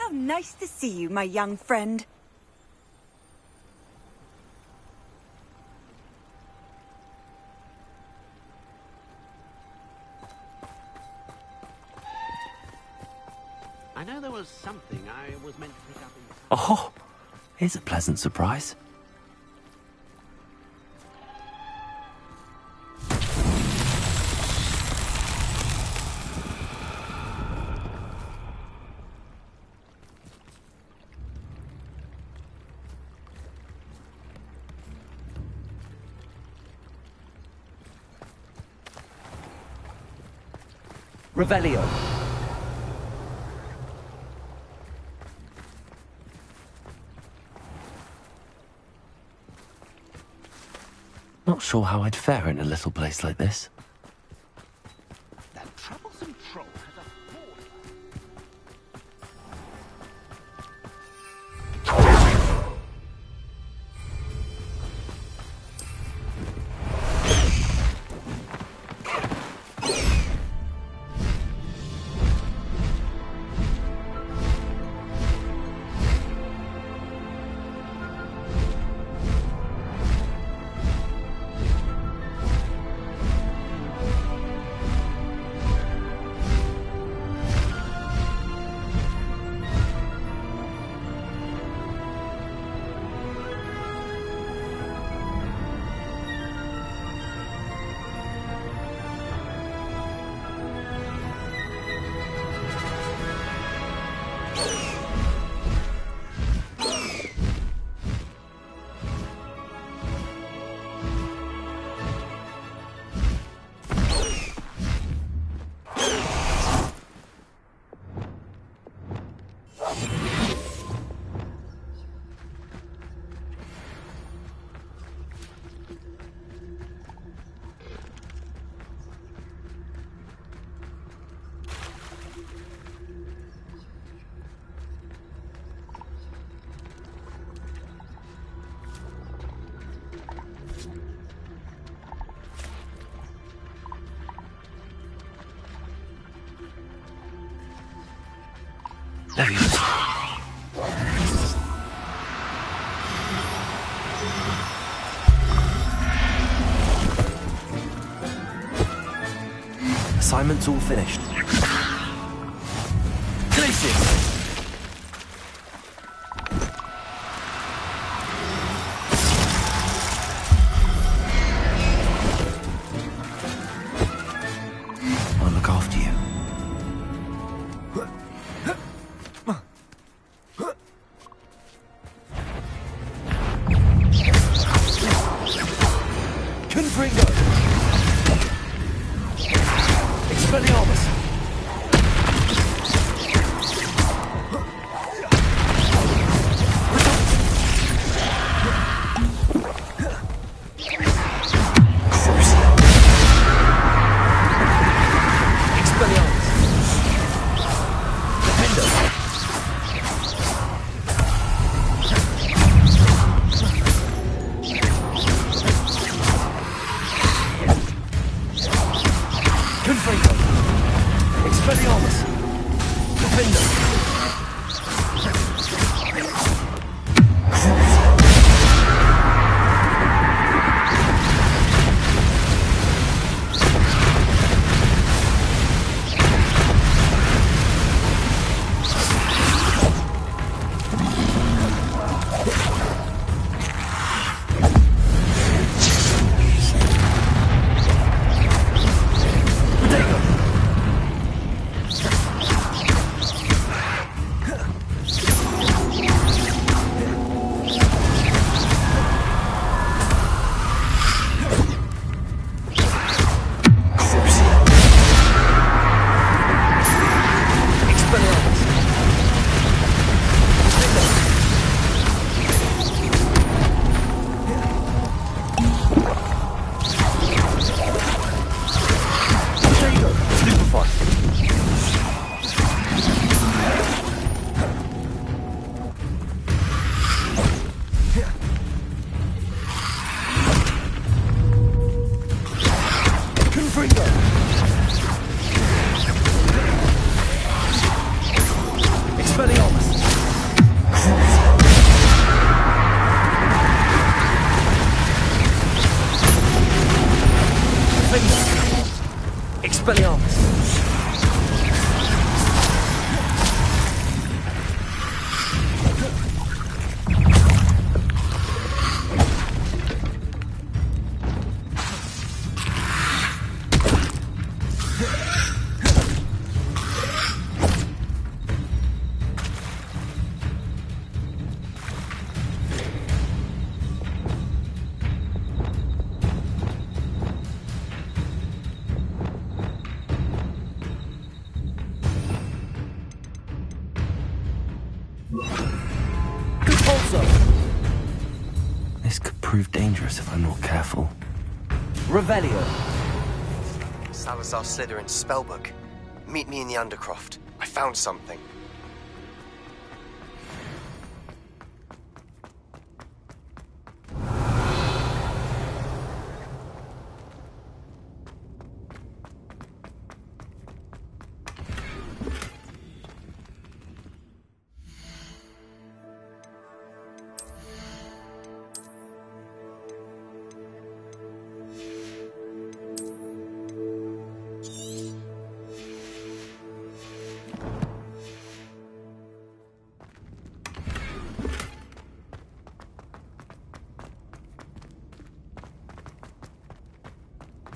How nice to see you, my young friend. I know there was something I was meant to pick up in... Oh, here's a pleasant surprise. Revelio. Not sure how I'd fare in a little place like this. That troublesome troll has a forward. There he is. Assignment's all finished. Places! I'll look after you. Confringo! Expelliarmus! Expelliarmus! Defender! There you go. Expelliarmus! This could prove dangerous if I'm not careful. Revelio. Salazar Slytherin's spellbook. Meet me in the Undercroft. I found something.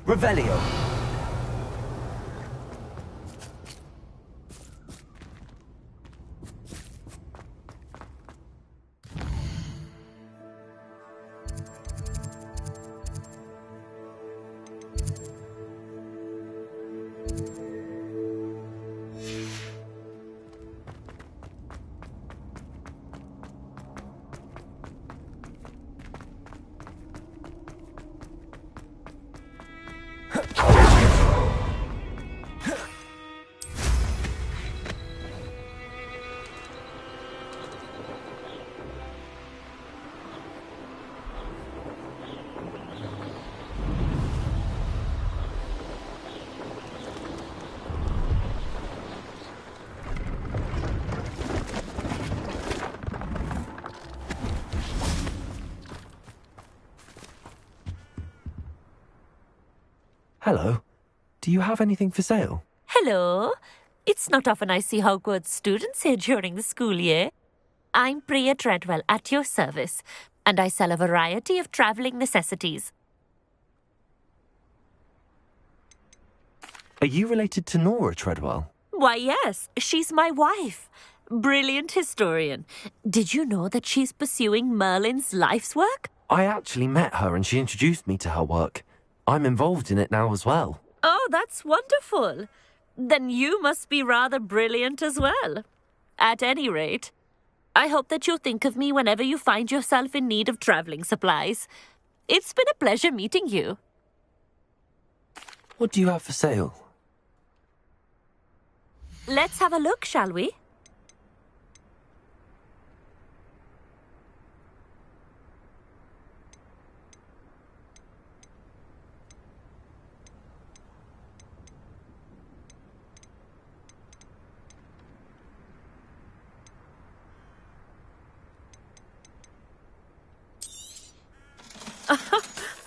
Revelio. Hello. Do you have anything for sale? Hello. It's not often I see Hogwarts students here during the school year. I'm Priya Treadwell, at your service, and I sell a variety of travelling necessities. Are you related to Nora Treadwell? Why, yes, she's my wife. Brilliant historian. Did you know that she's pursuing Merlin's life's work? I actually met her and she introduced me to her work. I'm involved in it now as well. Oh, that's wonderful. Then you must be rather brilliant as well. At any rate, I hope that you'll think of me whenever you find yourself in need of travelling supplies. It's been a pleasure meeting you. What do you have for sale? Let's have a look, shall we?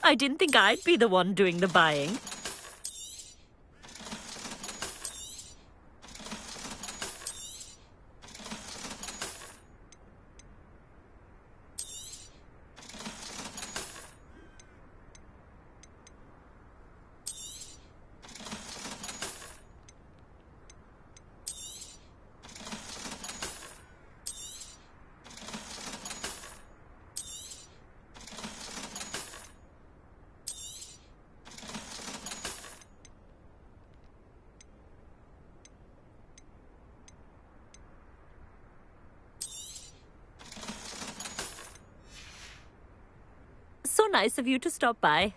I didn't think I'd be the one doing the buying. So nice of you to stop by.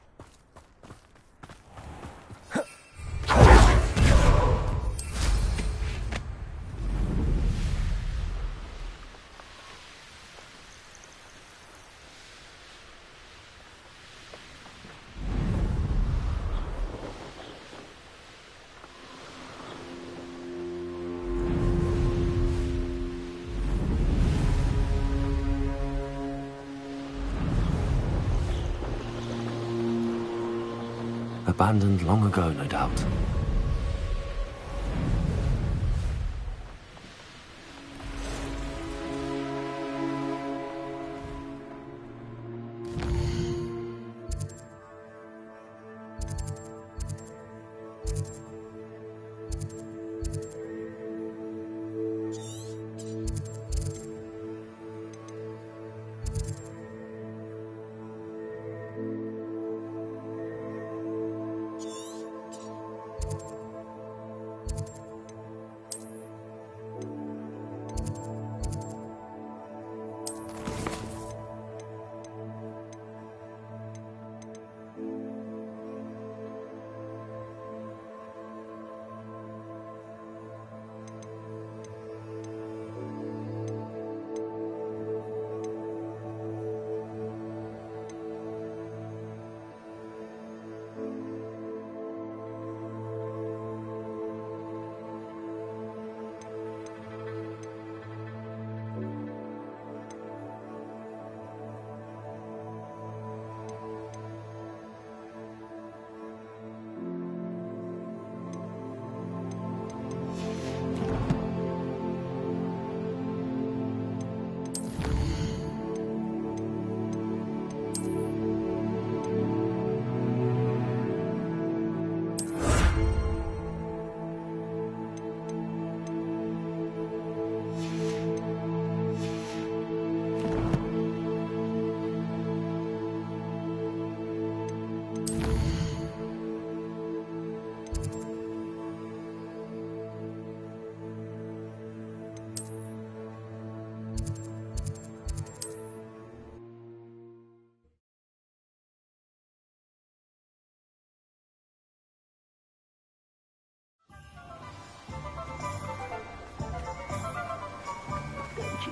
Abandoned long ago, no doubt.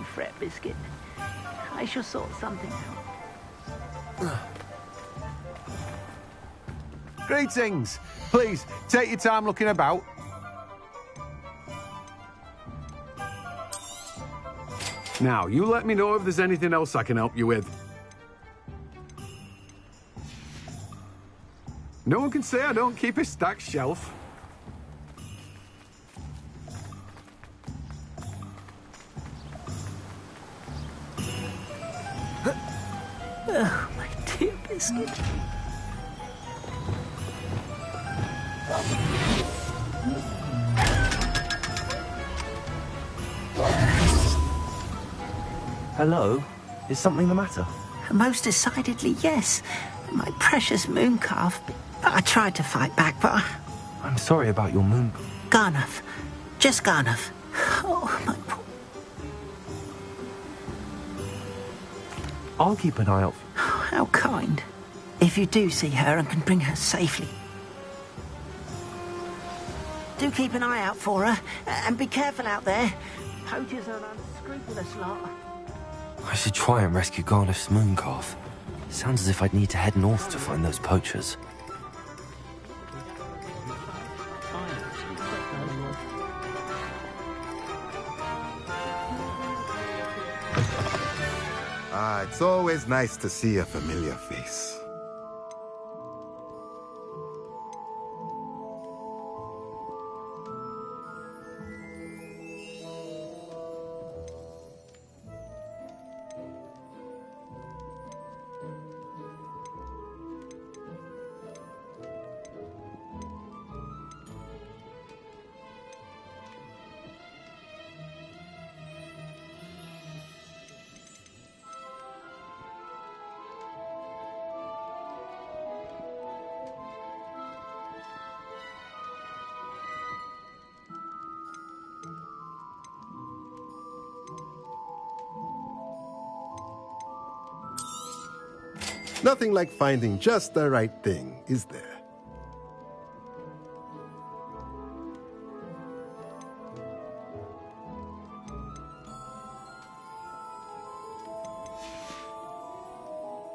fret, Biscuit. I shall sort something out. Greetings. Please, take your time looking about. Now, you let me know if there's anything else I can help you with. No one can say I don't keep a stacked shelf. Oh, my dear Biscuit. Hello? Is something the matter? Most decidedly, yes. My precious moon calf. I tried to fight back, but I'm sorry about your moon. Garnuff. Just Garnuff. Oh, my poor... I'll keep an eye out. How kind. If you do see her and can bring her safely. Do keep an eye out for her, and be careful out there. Poachers are an unscrupulous lot. I should try and rescue Garniff's moon calf. Sounds as if I'd need to head north to find those poachers. Ah, it's always nice to see a familiar face. Nothing like finding just the right thing, is there?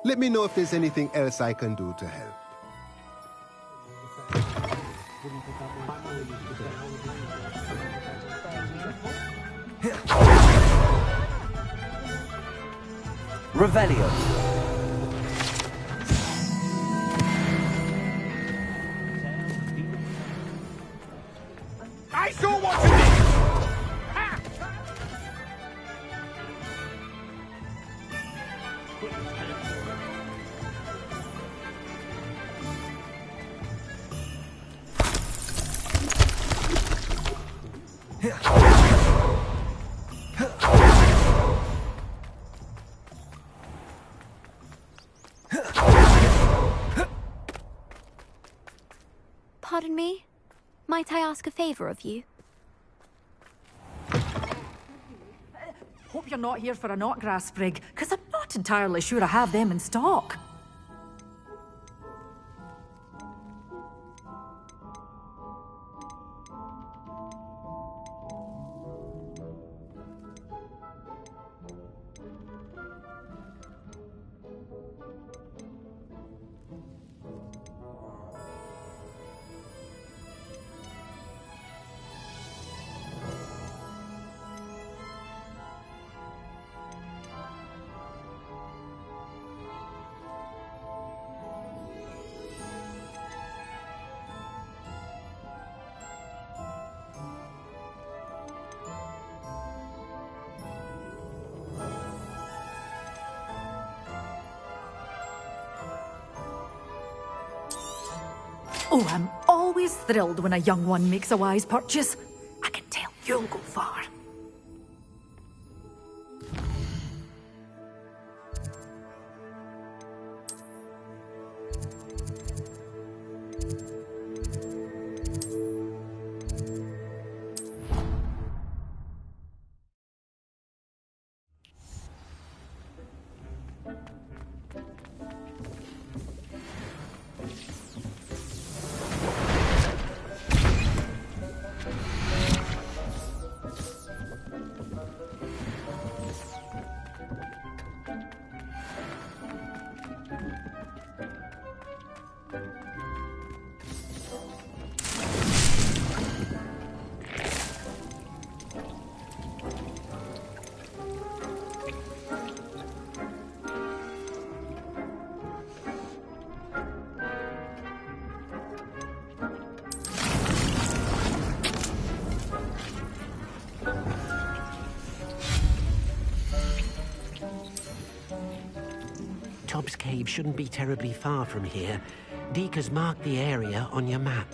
Let me know if there's anything else I can do to help. Revelio. I saw what you did! Pardon me? Might I ask a favor of you? Hope you're not here for a knotgrass sprig, because I'm not entirely sure I have them in stock. Oh, I'm always thrilled when a young one makes a wise purchase. I can tell you'll go far. Sob's cave shouldn't be terribly far from here. Deke has marked the area on your map.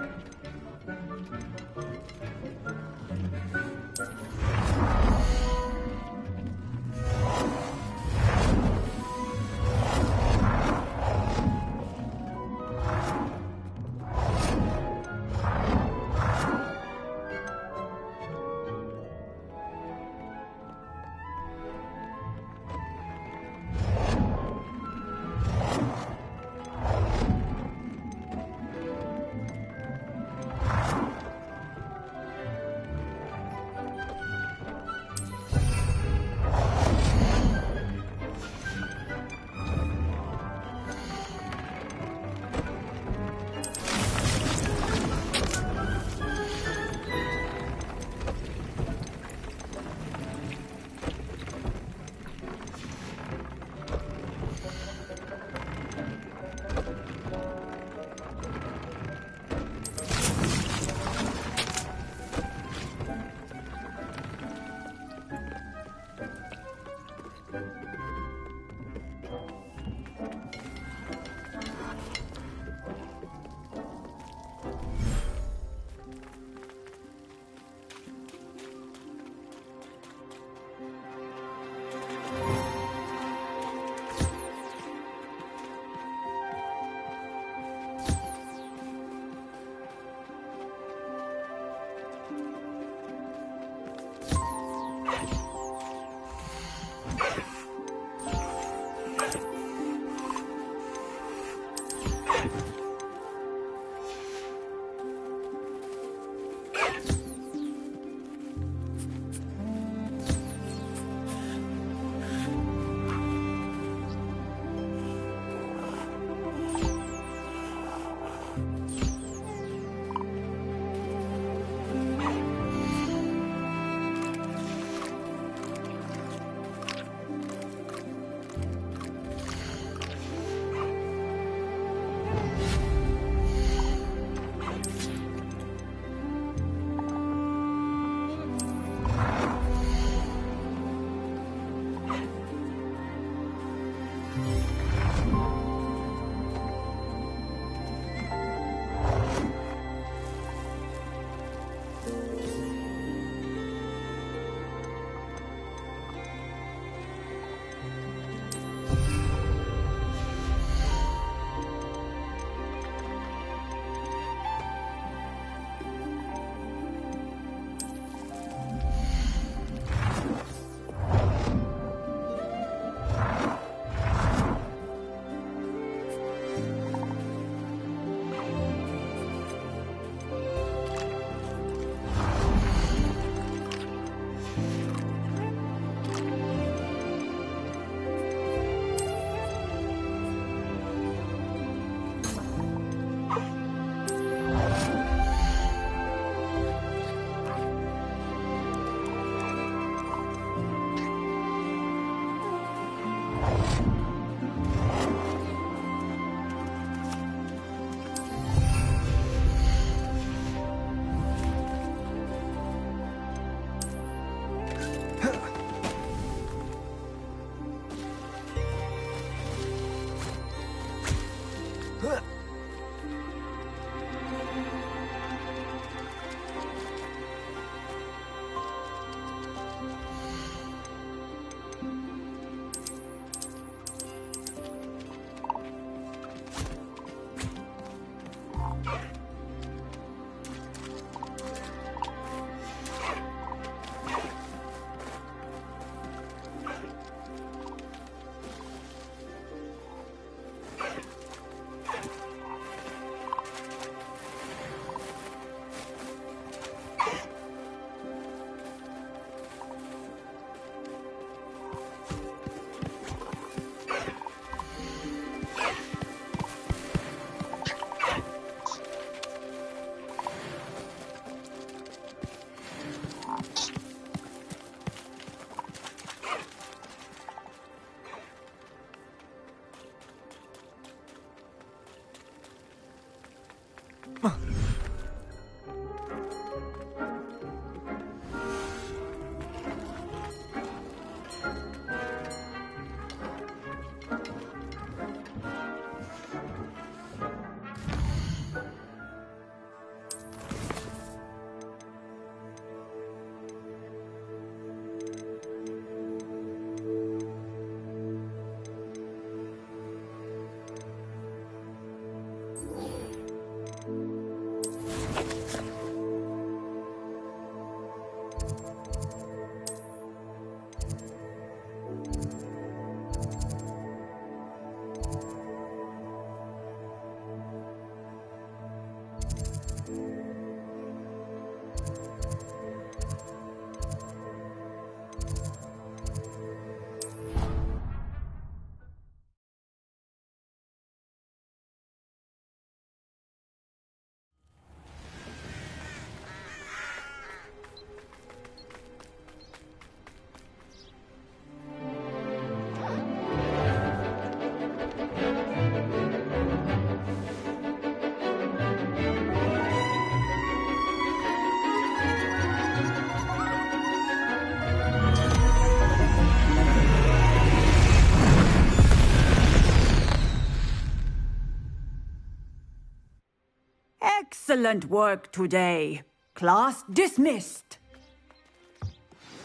Excellent work today. Class dismissed.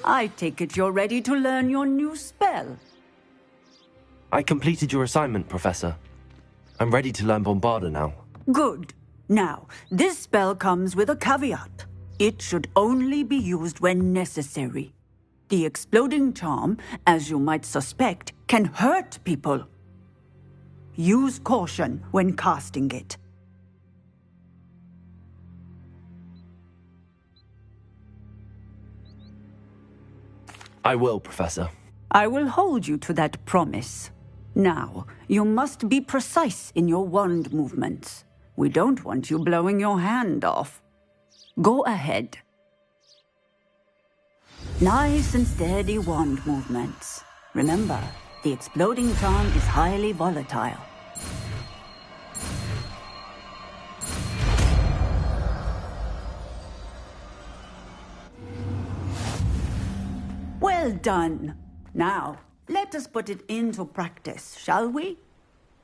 I take it you're ready to learn your new spell. I completed your assignment, Professor. I'm ready to learn Bombarda now. Good. Now, this spell comes with a caveat. It should only be used when necessary. The exploding charm, as you might suspect, can hurt people. Use caution when casting it. I will, Professor. I will hold you to that promise. Now, you must be precise in your wand movements. We don't want you blowing your hand off. Go ahead. Nice and steady wand movements. Remember, the exploding charm is highly volatile. Well done. Now, let us put it into practice, shall we?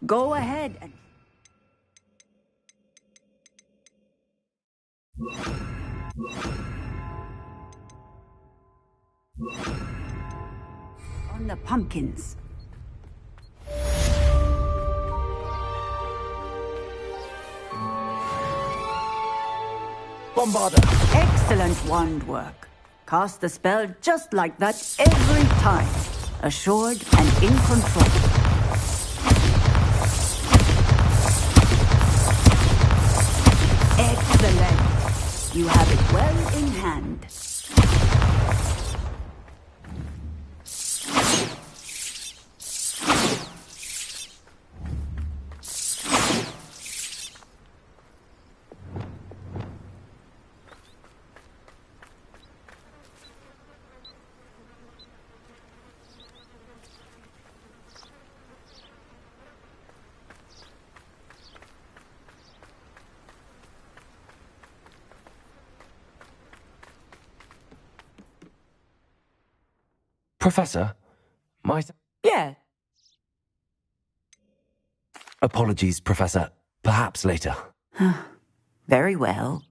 Go ahead and... On the pumpkins. Bombarda! Excellent wand work. Cast the spell just like that every time. Assured and in control. Excellent. You have it well in hand. Professor, Yeah. Apologies, Professor. Perhaps later. Very well.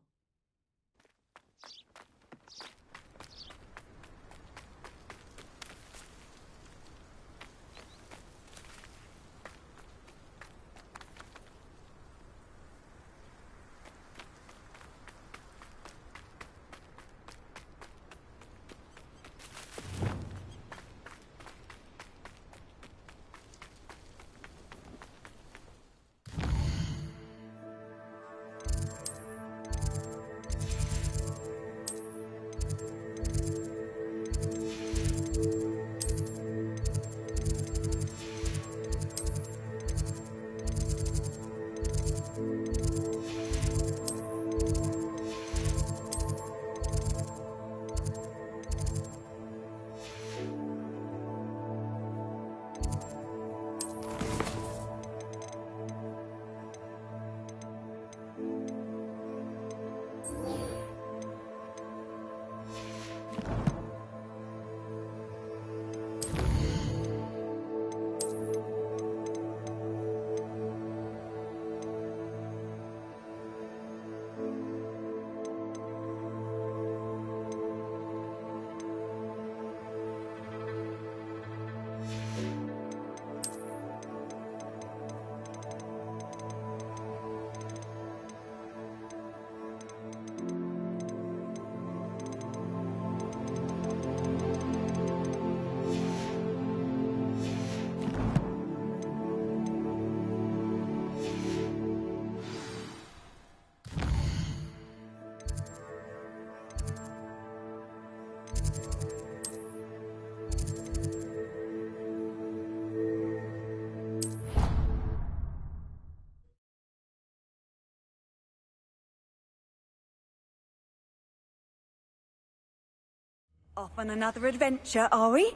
Off on another adventure, are we?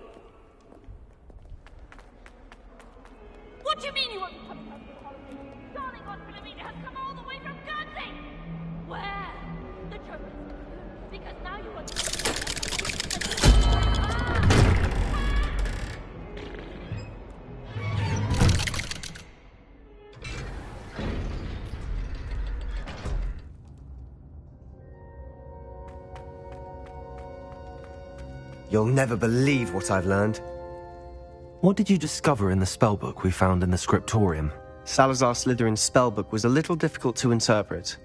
What do you mean you won't be coming home for the holidays? Darling Aunt Philomena has come all the way from Guernsey! Where? The joke is because now you want You'll never believe what I've learned. What did you discover in the spellbook we found in the scriptorium? Salazar Slytherin's spellbook was a little difficult to interpret,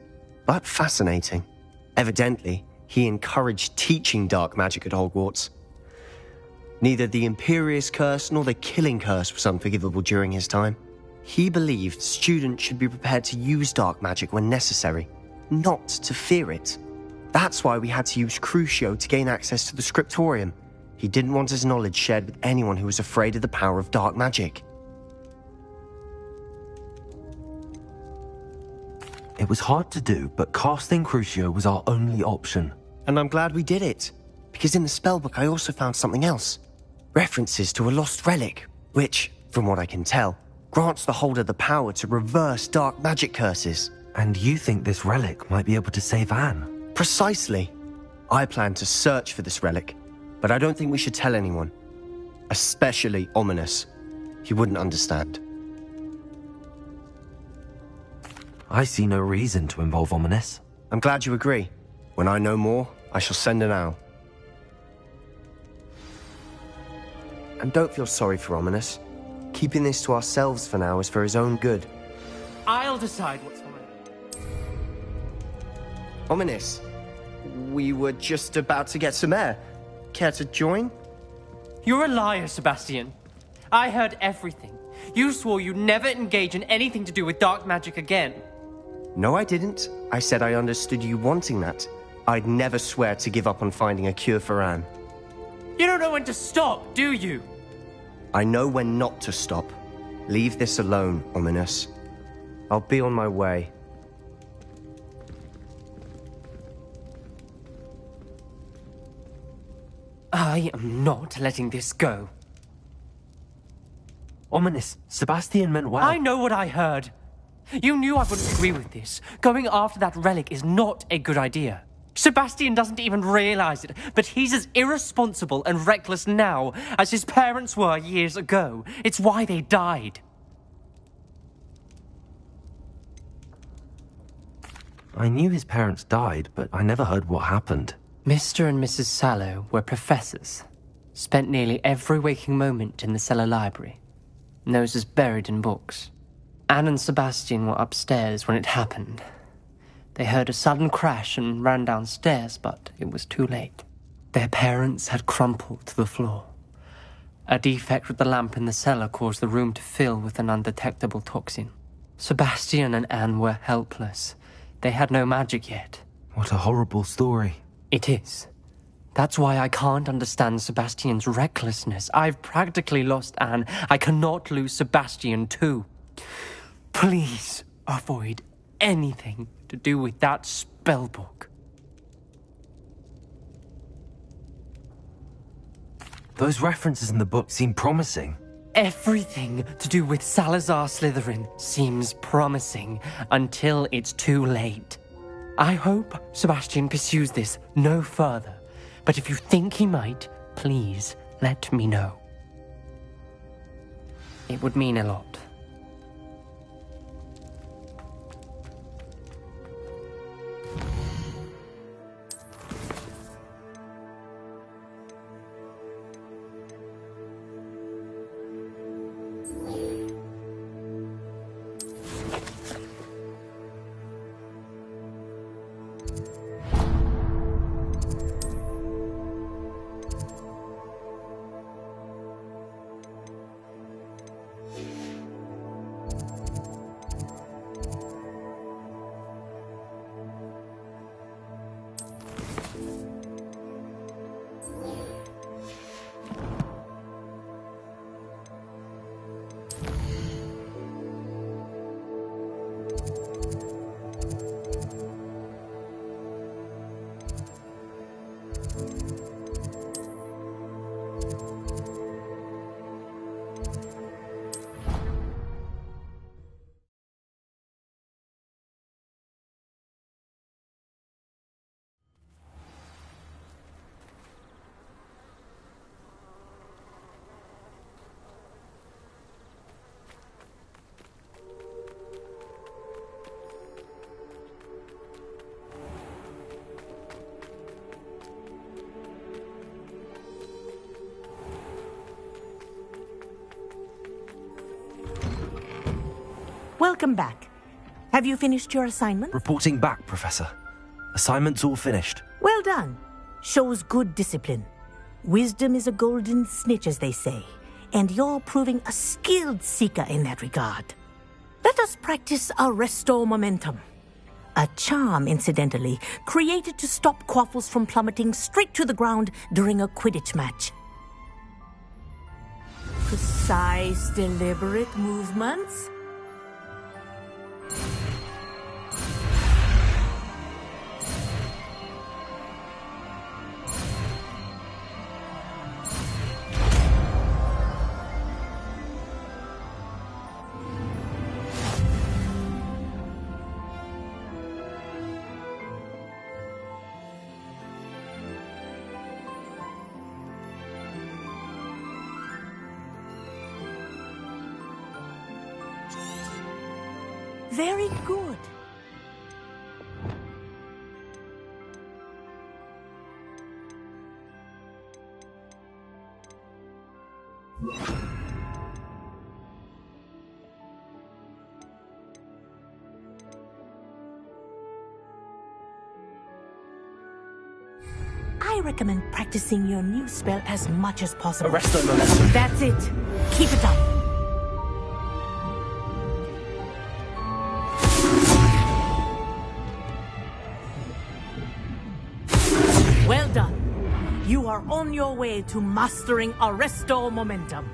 but fascinating. Evidently, he encouraged teaching dark magic at Hogwarts. Neither the Imperious Curse nor the Killing Curse was unforgivable during his time. He believed students should be prepared to use dark magic when necessary, not to fear it. That's why we had to use Crucio to gain access to the scriptorium. He didn't want his knowledge shared with anyone who was afraid of the power of dark magic. It was hard to do, but casting Crucio was our only option. And I'm glad we did it, because in the spellbook I also found something else. References to a lost relic, which, from what I can tell, grants the holder the power to reverse dark magic curses. And you think this relic might be able to save Anne? Precisely. I plan to search for this relic, but I don't think we should tell anyone. Especially Ominous. He wouldn't understand. I see no reason to involve Ominous. I'm glad you agree. When I know more, I shall send an owl. And don't feel sorry for Ominous. Keeping this to ourselves for now is for his own good. I'll decide what's mine. Ominous, we were just about to get some air. Care to join? You're a liar, Sebastian. I heard everything. You swore you'd never engage in anything to do with dark magic again. No, I didn't. I said I understood you wanting that. I'd never swear to give up on finding a cure for Anne. You don't know when to stop, do you? I know when not to stop. Leave this alone, Ominous. I'll be on my way. I am not letting this go. Ominous, Sebastian meant well. I know what I heard. You knew I wouldn't agree with this. Going after that relic is not a good idea. Sebastian doesn't even realize it, but he's as irresponsible and reckless now as his parents were years ago. It's why they died. I knew his parents died, but I never heard what happened. Mr. and Mrs. Sallow were professors. Spent nearly every waking moment in the cellar library. Noses buried in books. Anne and Sebastian were upstairs when it happened. They heard a sudden crash and ran downstairs, but it was too late. Their parents had crumpled to the floor. A defect with the lamp in the cellar caused the room to fill with an undetectable toxin. Sebastian and Anne were helpless. They had no magic yet. What a horrible story. It is. That's why I can't understand Sebastian's recklessness. I've practically lost Anne. I cannot lose Sebastian too. Please avoid anything to do with that spellbook. Those references in the book seem promising. Everything to do with Salazar Slytherin seems promising until it's too late. I hope Sebastian pursues this no further, but if you think he might, please let me know. It would mean a lot. Welcome back. Have you finished your assignment? Reporting back, Professor. Assignment's all finished. Well done. Shows good discipline. Wisdom is a golden snitch, as they say, and you're proving a skilled seeker in that regard. Let us practice our restore momentum. A charm, incidentally, created to stop quaffles from plummeting straight to the ground during a Quidditch match. Precise, deliberate movements. Very good. I recommend practicing your new spell as much as possible. Arrest the momentum. That's it. Keep it up. Well done. You are on your way to mastering Arresto Momentum.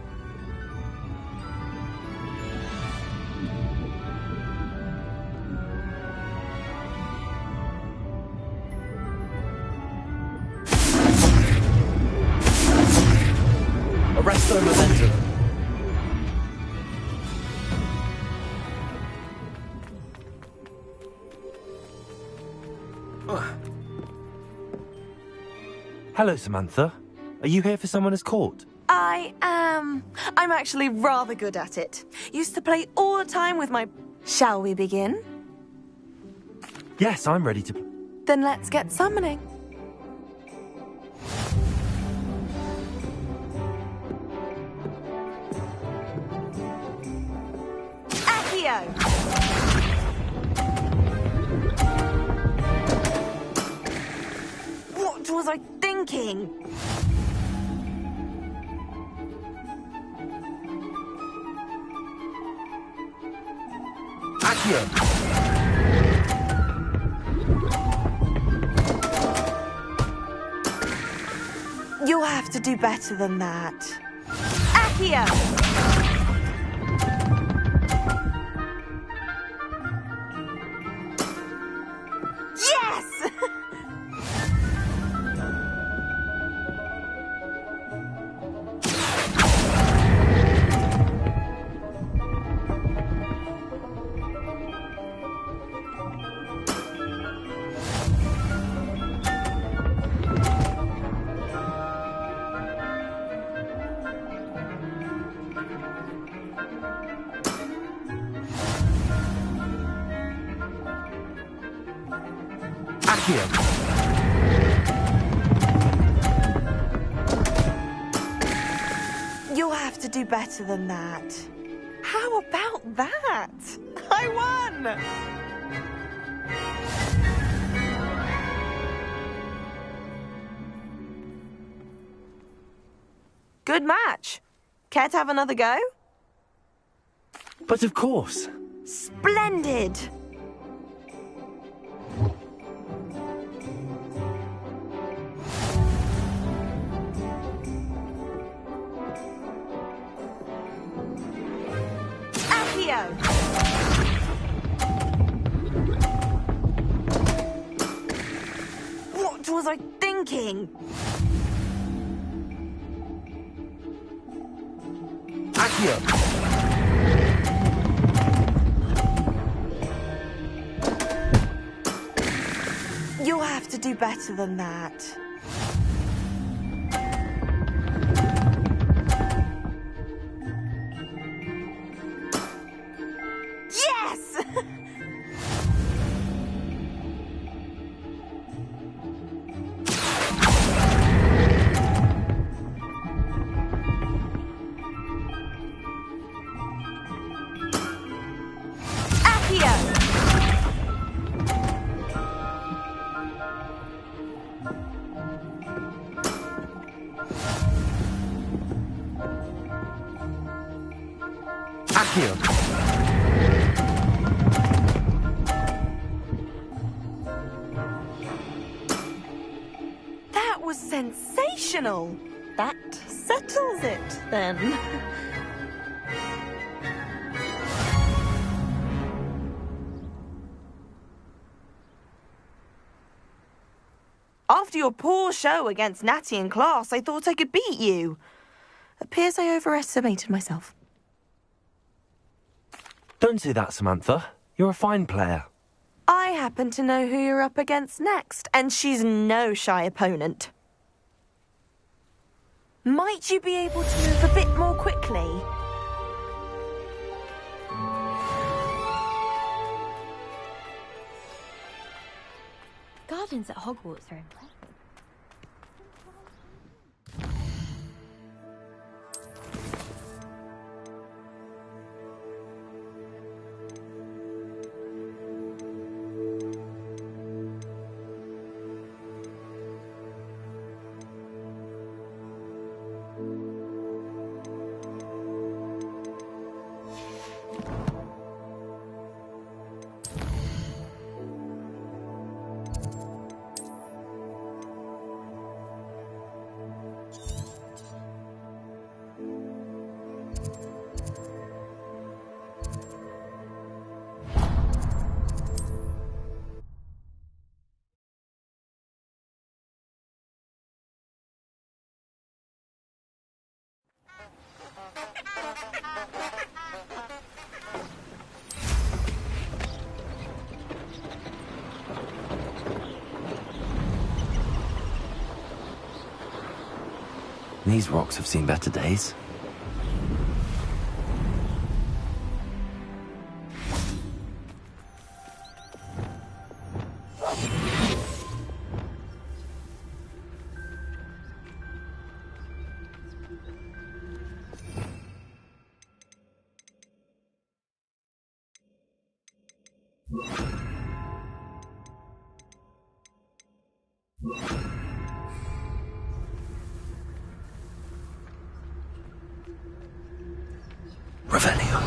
Arresto Momentum. Hello, Samantha. Are you here for Summoner's Court? I am. I'm actually rather good at it. Used to play all the time with my... Shall we begin? Yes, I'm ready to... Then let's get summoning. Accio! What was I thinking? Accio! You'll have to do better than that. Accio! Yes! Accio! You'll have to do better than that. How about that? I won! Good match. Care to have another go? But of course. Splendid! What was I thinking? Accio! You'll have to do better than that. Yes! Requiem. That was sensational. That settles it, then. After your poor show against Natty in class, I thought I could beat you. Appears I overestimated myself. Don't say that, Samantha. You're a fine player. I happen to know who you're up against next, and she's no shy opponent. Might you be able to move a bit more quickly? Gardens at Hogwarts are in place. These rocks have seen better days. Revelio.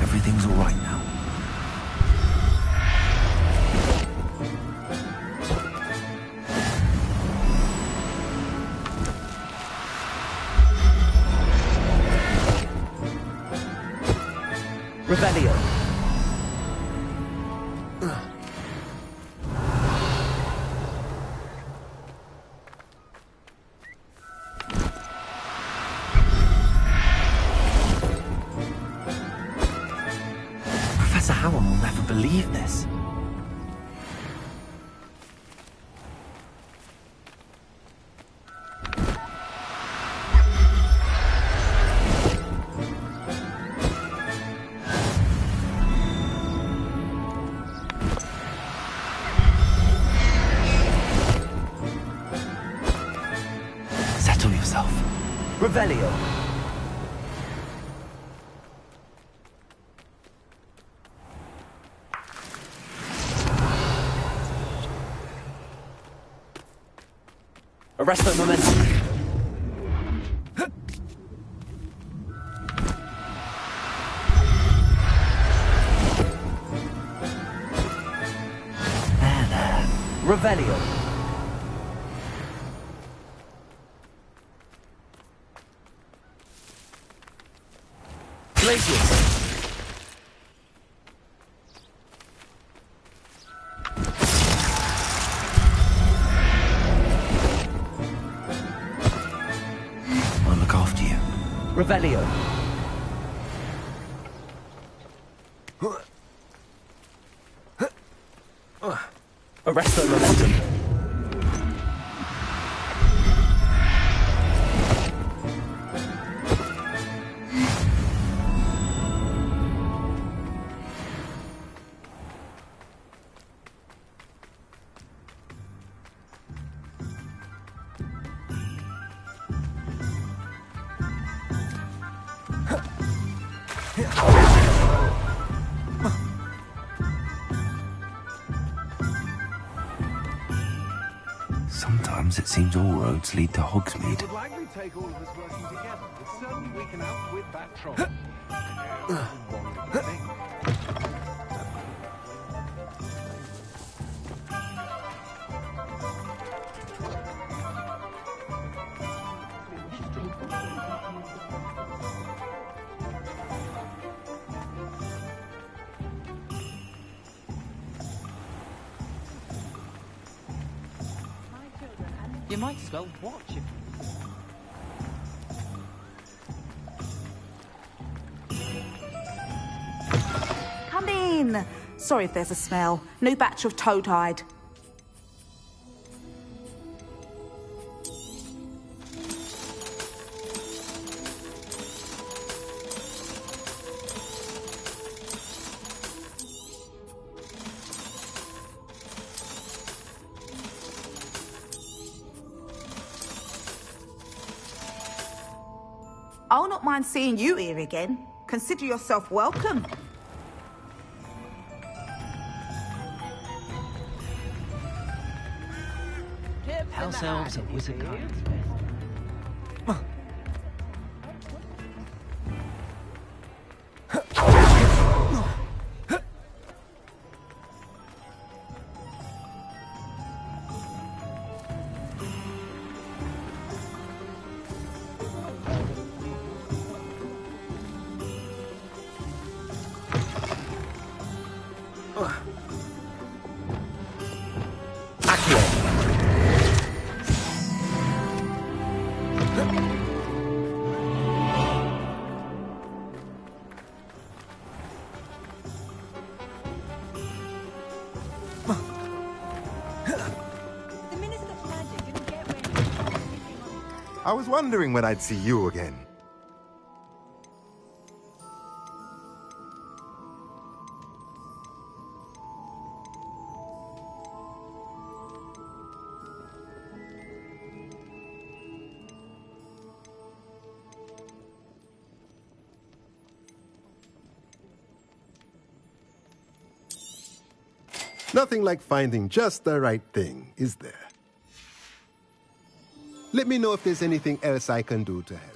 Everything's all right now. Revelio. Professor Howard will never believe this. Settle yourself. Revelio. Arresto momentum. There. Revelio. Glacius. I'll look after you. Revelio. Arresto momentum. Seems all roads lead to Hogsmeade. Would likely take all of us working together, but certainly we can outwit that troll. You might as well watch it. Come in. Sorry if there's a smell. New batch of toad-hide. I'll not mind seeing you here again. Consider yourself welcome. House elves and wizard guides. I was wondering when I'd see you again. Nothing like finding just the right thing, is there? Let me know if there's anything else I can do to help.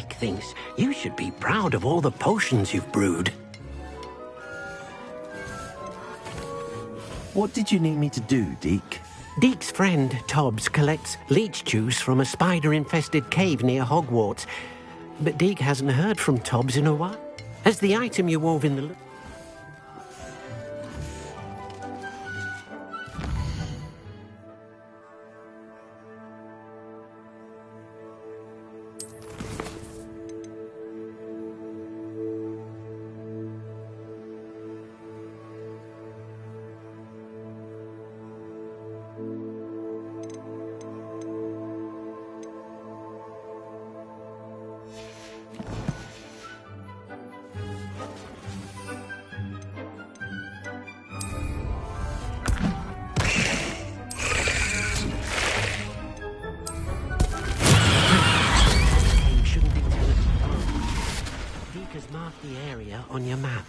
Deek thinks you should be proud of all the potions you've brewed. What did you need me to do, Deke? Deek's friend, Tobbs, collects leech juice from a spider-infested cave near Hogwarts. But Deek hasn't heard from Tobbs in a while. Has the item you wove in the... Mark the area on your map.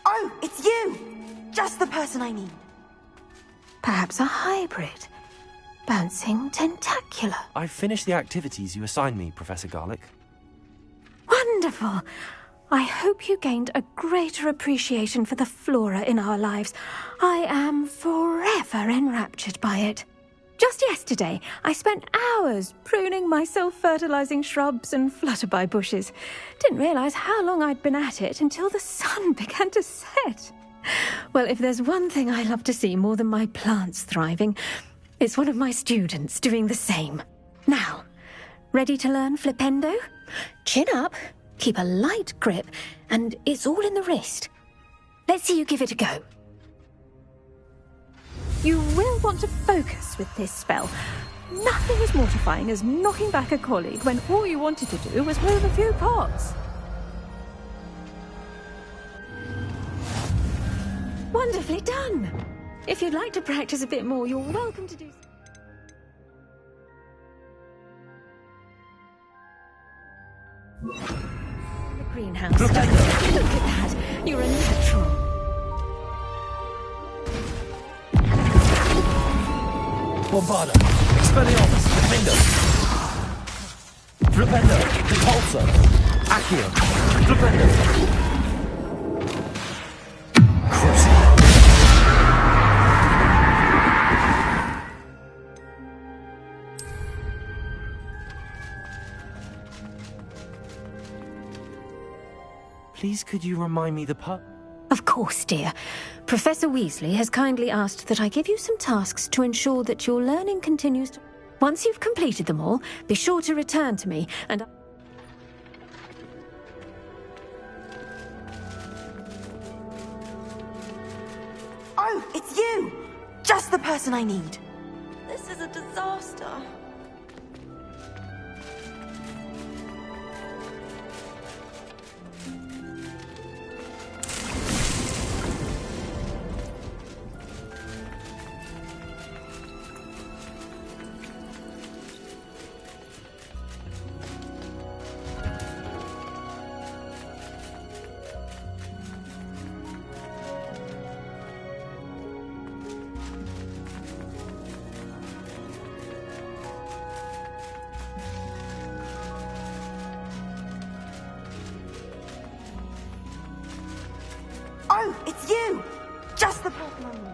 Oh, it's you! Just the person I need. Perhaps a hybrid. Bouncing tentacular. I've finished the activities you assigned me, Professor Garlick. Wonderful! I hope you gained a greater appreciation for the flora in our lives. I am forever enraptured by it. Just yesterday, I spent hours pruning my self-fertilizing shrubs and flutterby bushes. Didn't realize how long I'd been at it until the sun began to set. Well, if there's one thing I love to see more than my plants thriving, it's one of my students doing the same. Now, ready to learn Flipendo? Chin up, keep a light grip, and it's all in the wrist. Let's see you give it a go. You will want to focus with this spell. Nothing as mortifying as knocking back a colleague when all you wanted to do was move a few pots. Wonderfully done. If you'd like to practice a bit more, you're welcome to do so. The greenhouse. Look at that. You're a natural. Bombarda, Expelliarmus, Defender, Flipendo, Repulsor, Accio, Flipendo, Crucible. Please, could you remind me the part? Of course, dear. Professor Weasley has kindly asked that I give you some tasks to ensure that your learning continues to... Once you've completed them all, be sure to return to me, and... Oh, it's you! Just the person I need. This is a disaster. Oh, it's you! Just the person I need.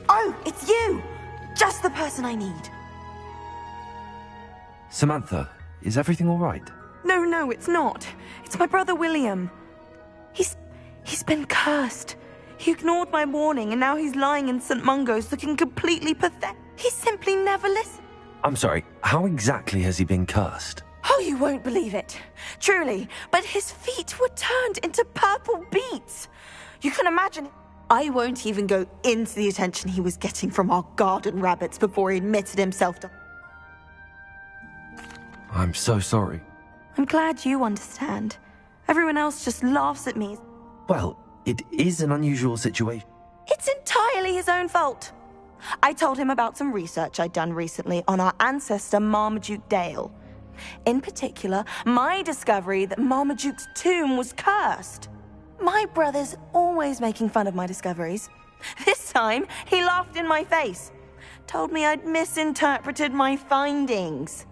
Oh, it's you! Just the person I need. Samantha, is everything all right? No, it's not. It's my brother William. He's been cursed. He ignored my warning, and now he's lying in St. Mungo's looking completely pathetic. He simply never listened. I'm sorry, how exactly has he been cursed? Oh, you won't believe it. Truly, but his feet were turned into purple beets. You can imagine. I won't even go into the attention he was getting from our garden rabbits before he admitted himself to... I'm so sorry. I'm glad you understand. Everyone else just laughs at me. Well, it is an unusual situation. It's entirely his own fault. I told him about some research I'd done recently on our ancestor Marmaduke Dale. In particular, my discovery that Marmaduke's tomb was cursed. My brother's always making fun of my discoveries. This time, he laughed in my face. Told me I'd misinterpreted my findings.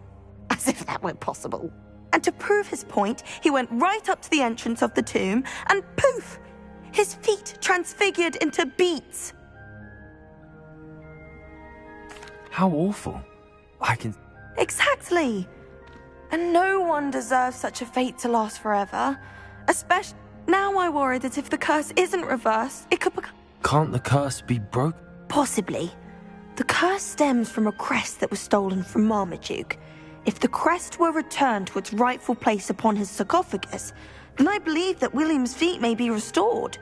As if that were possible. And to prove his point, he went right up to the entrance of the tomb and poof! His feet transfigured into beets. How awful. I can... Exactly. And no one deserves such a fate to last forever. Especially... Now I worry that if the curse isn't reversed, it could become... Can't the curse be broken? Possibly. The curse stems from a crest that was stolen from Marmaduke. If the crest were returned to its rightful place upon his sarcophagus, then I believe that William's feet may be restored.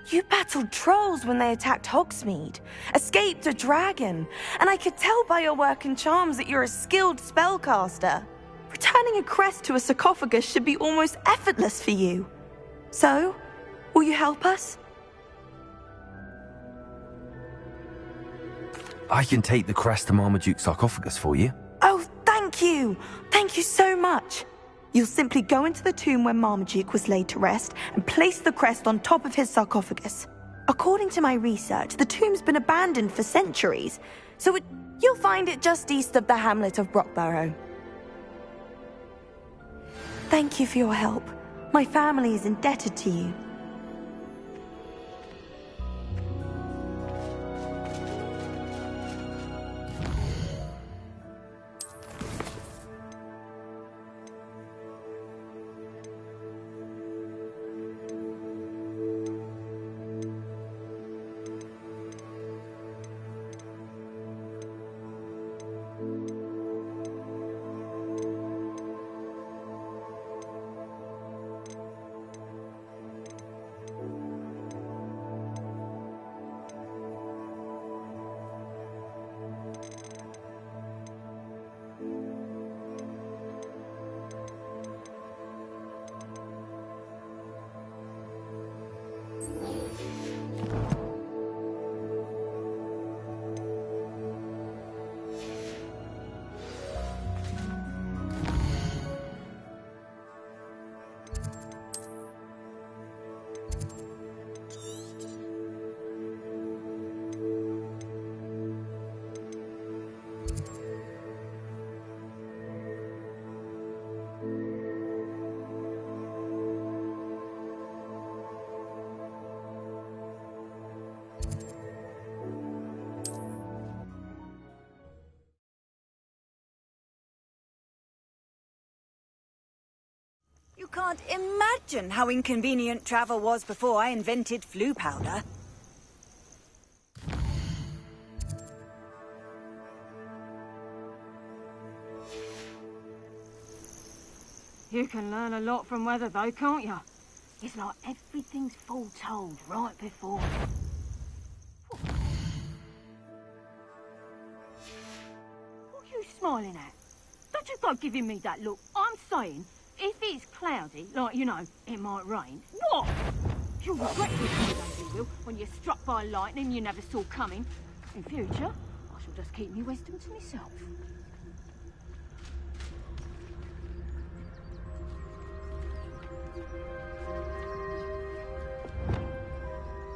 You battled trolls when they attacked Hogsmeade, escaped a dragon, and I could tell by your work and charms that you're a skilled spellcaster. Returning a crest to a sarcophagus should be almost effortless for you. So, will you help us? I can take the crest to Marmaduke's sarcophagus for you. Oh, thank you! Thank you so much! You'll simply go into the tomb where Marmaduke was laid to rest and place the crest on top of his sarcophagus. According to my research, the tomb's been abandoned for centuries, so you'll find it just east of the hamlet of Brockborough. Thank you for your help. My family is indebted to you. You can't imagine how inconvenient travel was before I invented flu powder. You can learn a lot from weather though, can't you? It's like everything's foretold right before. What are you smiling at? Don't you go giving me that look. I'm saying, if it's cloudy, like, you know, it might rain, what? You'll regret it one day, you will, when you're struck by lightning you never saw coming. In future, I shall just keep my wisdom to myself.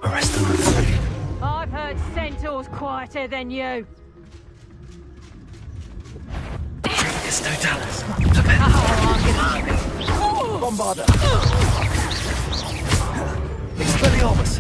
Arrest them. I've heard centaurs quieter than you. It's no Dallas. Bombarda. Expelliarmus.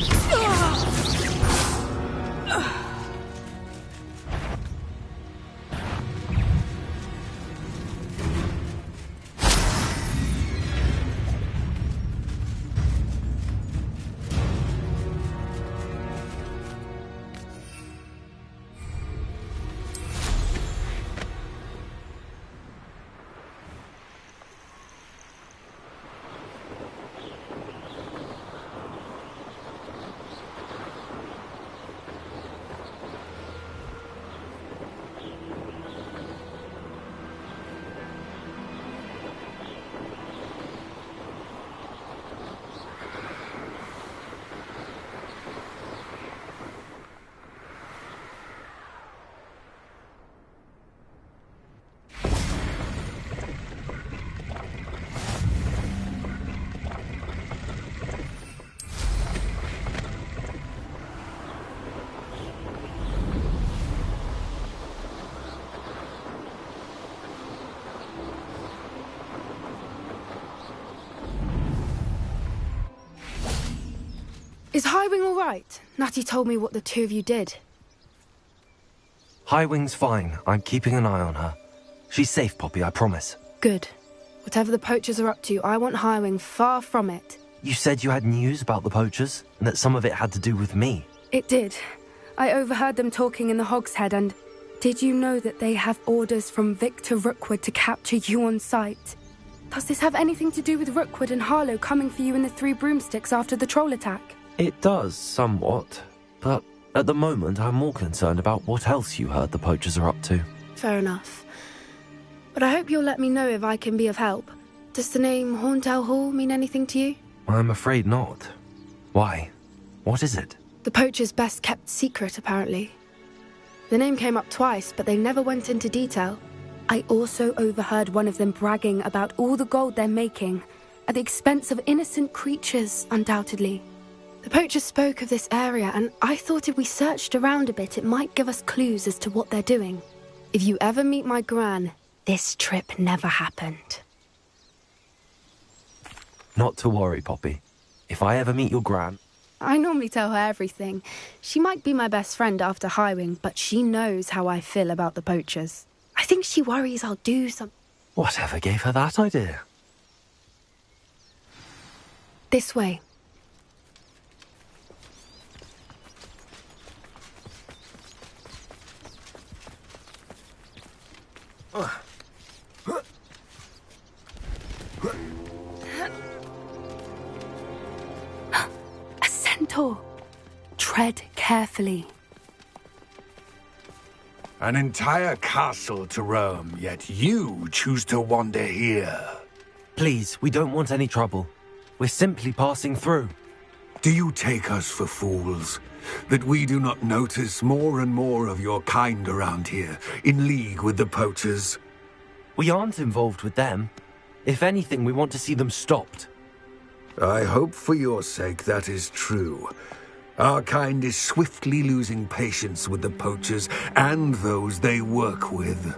Is Highwing all right? Natty told me what the two of you did. Highwing's fine. I'm keeping an eye on her. She's safe, Poppy, I promise. Good. Whatever the poachers are up to, I want Highwing far from it. You said you had news about the poachers, and that some of it had to do with me. It did. I overheard them talking in the Hogshead, and did you know that they have orders from Victor Rookwood to capture you on sight? Does this have anything to do with Rookwood and Harlow coming for you in the Three Broomsticks after the troll attack? It does, somewhat. But at the moment, I'm more concerned about what else you heard the poachers are up to. Fair enough. But I hope you'll let me know if I can be of help. Does the name Horntail Hall mean anything to you? I'm afraid not. Why? What is it? The poachers' best kept secret, apparently. The name came up twice, but they never went into detail. I also overheard one of them bragging about all the gold they're making, at the expense of innocent creatures, undoubtedly. The poachers spoke of this area, and I thought if we searched around a bit, it might give us clues as to what they're doing. If you ever meet my gran, this trip never happened. Not to worry, Poppy. If I ever meet your gran... I normally tell her everything. She might be my best friend after Highwing, but she knows how I feel about the poachers. I think she worries I'll do something. Whatever gave her that idea? This way. A centaur. Tread carefully. An entire castle to roam, yet you choose to wander here. Please, we don't want any trouble. We're simply passing through. Do you take us for fools? That we do not notice more and more of your kind around here, in league with the poachers? We aren't involved with them. If anything, we want to see them stopped. I hope for your sake that is true. Our kind is swiftly losing patience with the poachers and those they work with.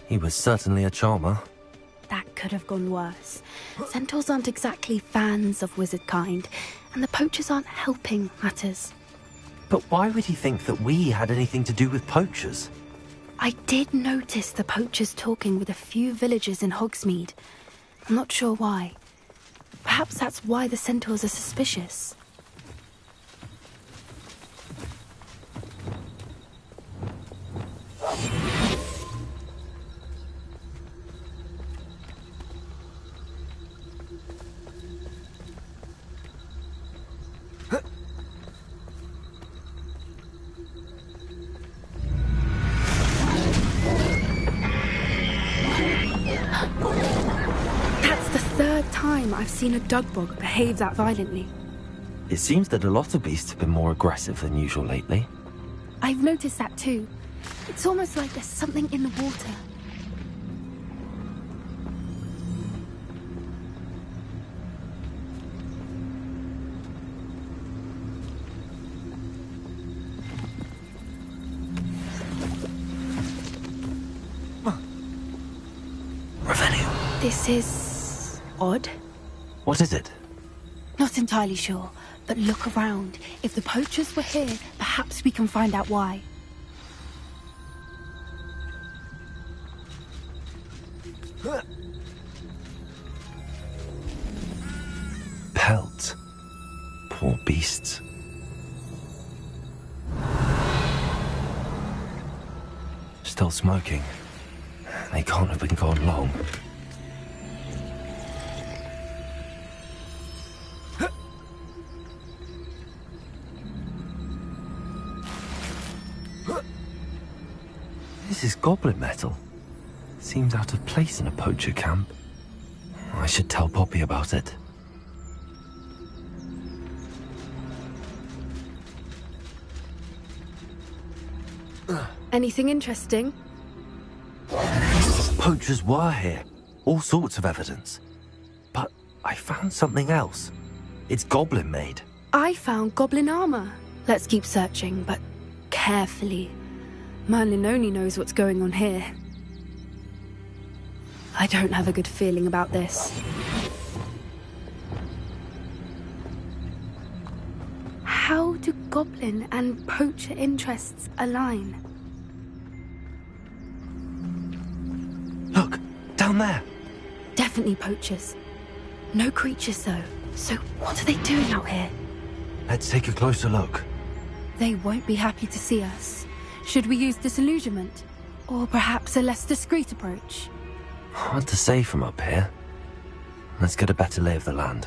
He was certainly a charmer. That could have gone worse. Centaurs aren't exactly fans of wizard kind, and the poachers aren't helping matters. But why would he think that we had anything to do with poachers? I did notice the poachers talking with a few villagers in Hogsmeade. I'm not sure why. Perhaps that's why the centaurs are suspicious. I've seen a dugbog behave that violently. It seems that a lot of beasts have been more aggressive than usual lately. I've noticed that too. It's almost like there's something in the water. Revenue. This is odd. What is it? Not entirely sure, but look around. If the poachers were here, perhaps we can find out why. Pelts. Poor beasts. Still smoking. They can't have been gone long. This is goblin metal. Seems out of place in a poacher camp. I should tell Poppy about it. Anything interesting? Poachers were here. All sorts of evidence. But I found something else. It's goblin made. I found goblin armor. Let's keep searching, but carefully. Merlin only knows what's going on here. I don't have a good feeling about this. How do goblin and poacher interests align? Look, down there. Definitely poachers. No creatures, though. So what are they doing out here? Let's take a closer look. They won't be happy to see us. Should we use disillusionment? Or perhaps a less discreet approach? Hard to say from up here. Let's get a better lay of the land.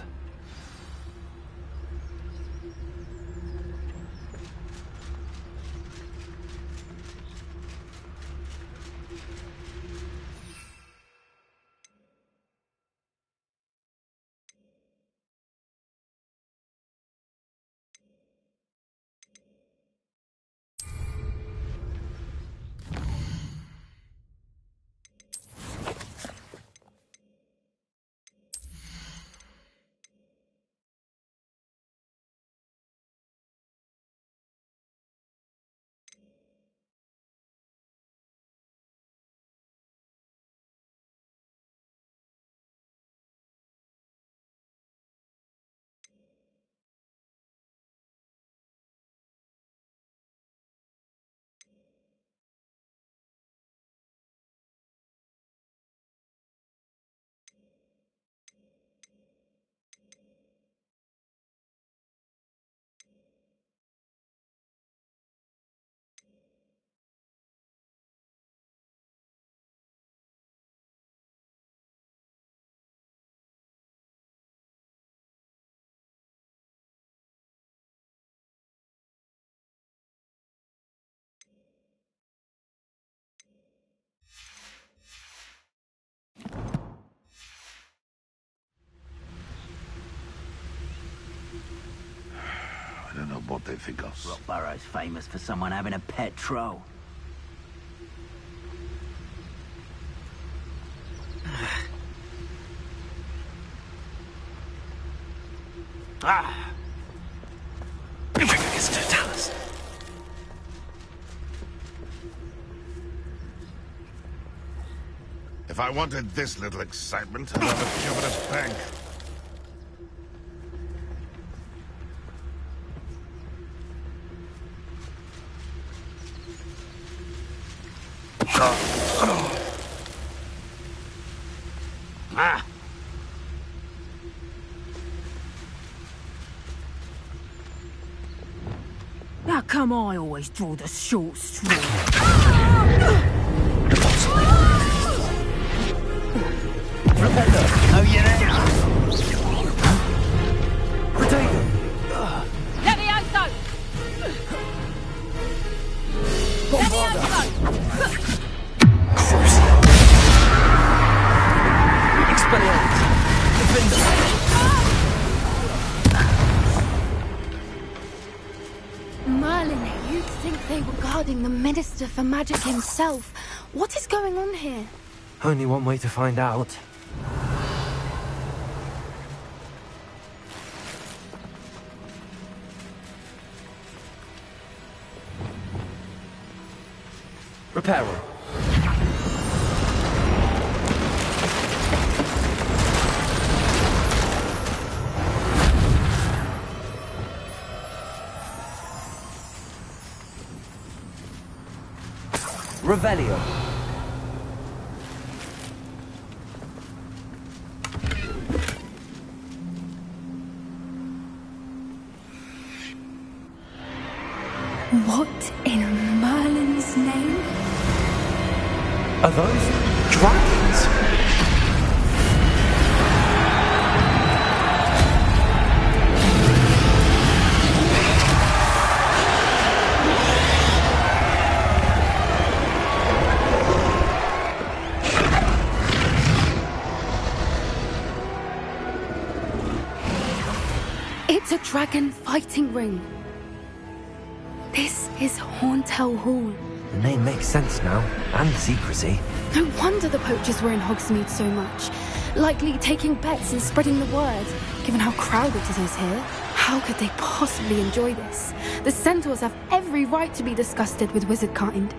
I don't know what they think of. Rockborough's famous for someone having a pet troll. If I wanted this little excitement, I'd have a job at a bank. Ah! How come I always draw the short straw? Oh, you there? Levioso! Levioso! Merlin, you'd think they were guarding the Minister for Magic himself. What is going on here? Only one way to find out. Reparo. Revelio. What in Merlin's name? Are those dragons? It's a dragon fighting ring. This is Hauntel Hall. The name makes sense now, and secrecy. No wonder the poachers were in Hogsmeade so much. Likely taking bets and spreading the word, given how crowded it is here. How could they possibly enjoy this? The centaurs have every right to be disgusted with wizard kind.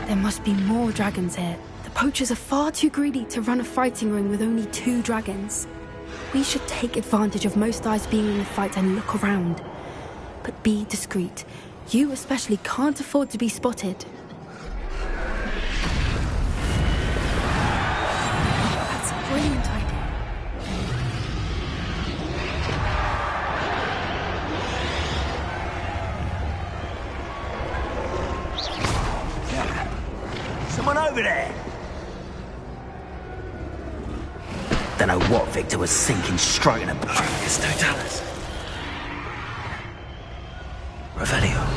There must be more dragons here. The The poachers are far too greedy to run a fighting ring with only 2 dragons. We should take advantage of most eyes being in the fight and look around. But be discreet. You especially can't afford to be spotted. That's a brilliant idea. Someone over there! Don't know what Victor was thinking, striking a It's no dollars. Revelio.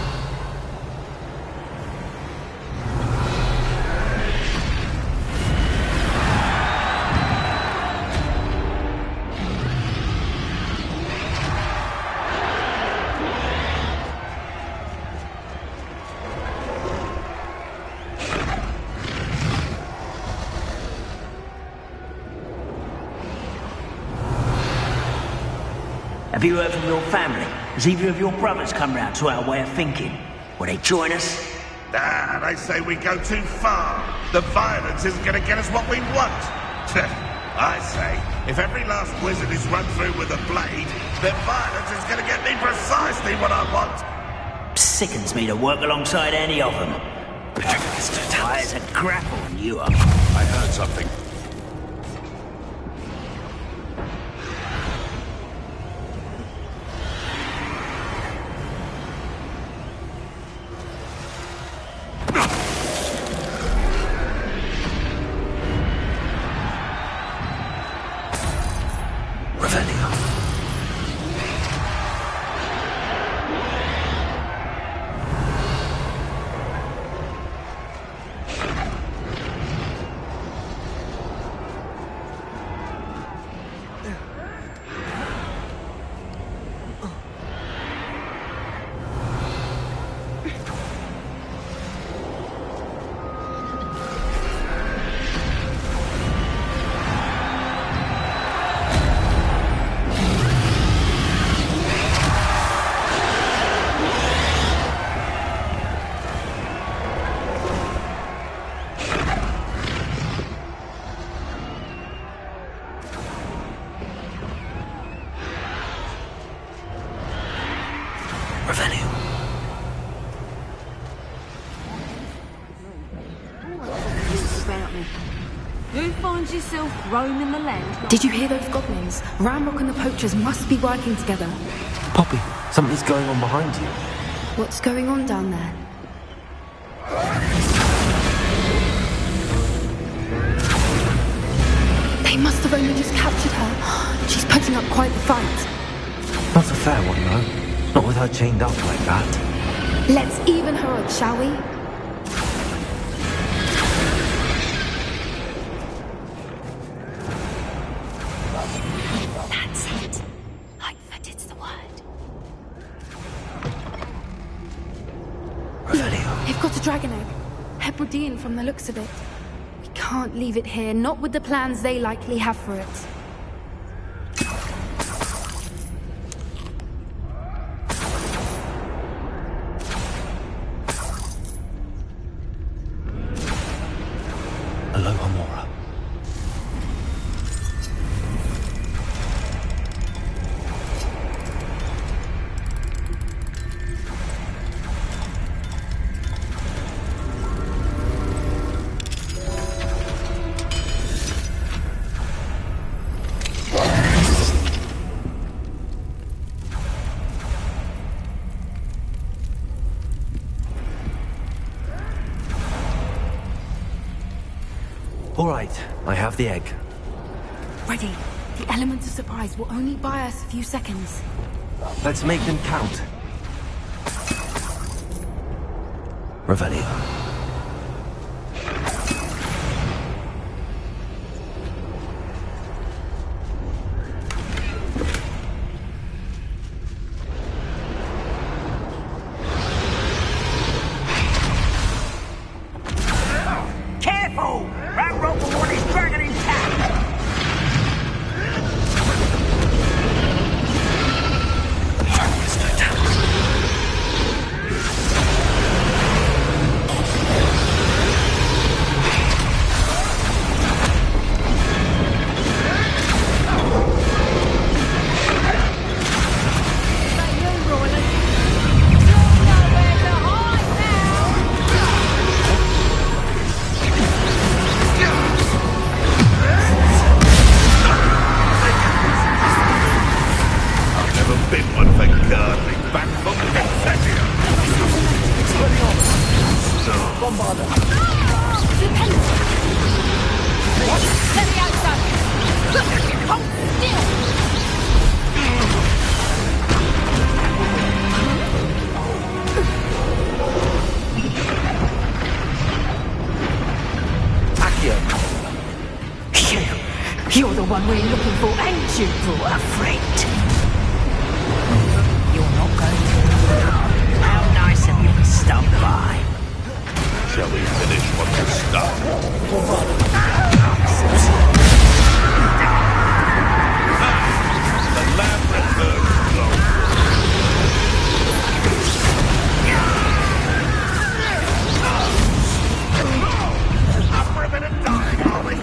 Have you heard from your family? Has either of your brothers come round to our way of thinking? Will they join us? Ah, they say we go too far. The violence isn't going to get us what we want. I say, if every last wizard is run through with a blade, then violence is going to get me precisely what I want. Sickens me to work alongside any of them. There's a grapple on you up. I heard something. You find yourself roaming the land. Did you hear those goblins? Ramrock and the poachers must be working together. Poppy, something's going on behind you. What's going on down there? They must have only just captured her. She's putting up quite the fight. Not a fair one, though. Not with her chained up like that. Let's even her odds, shall we? That's it. Lightfooted's the word. Look, they've got a dragon egg. Hebridean from the looks of it. We can't leave it here, not with the plans they likely have for it. Aloha Mora. All right, I have the egg. Ready. The element of surprise will only buy us a few seconds. Let's make them count. Revelio. Careful! Ramrock will want his dragon intact! Back from Incendio! Bombarder. Leviosa! Hold still! You're the one we're looking for, and you brought a friend. You're not going to. How nice of you to stop by. Shall we finish what we started? The labyrinth up for a bit of time, are we?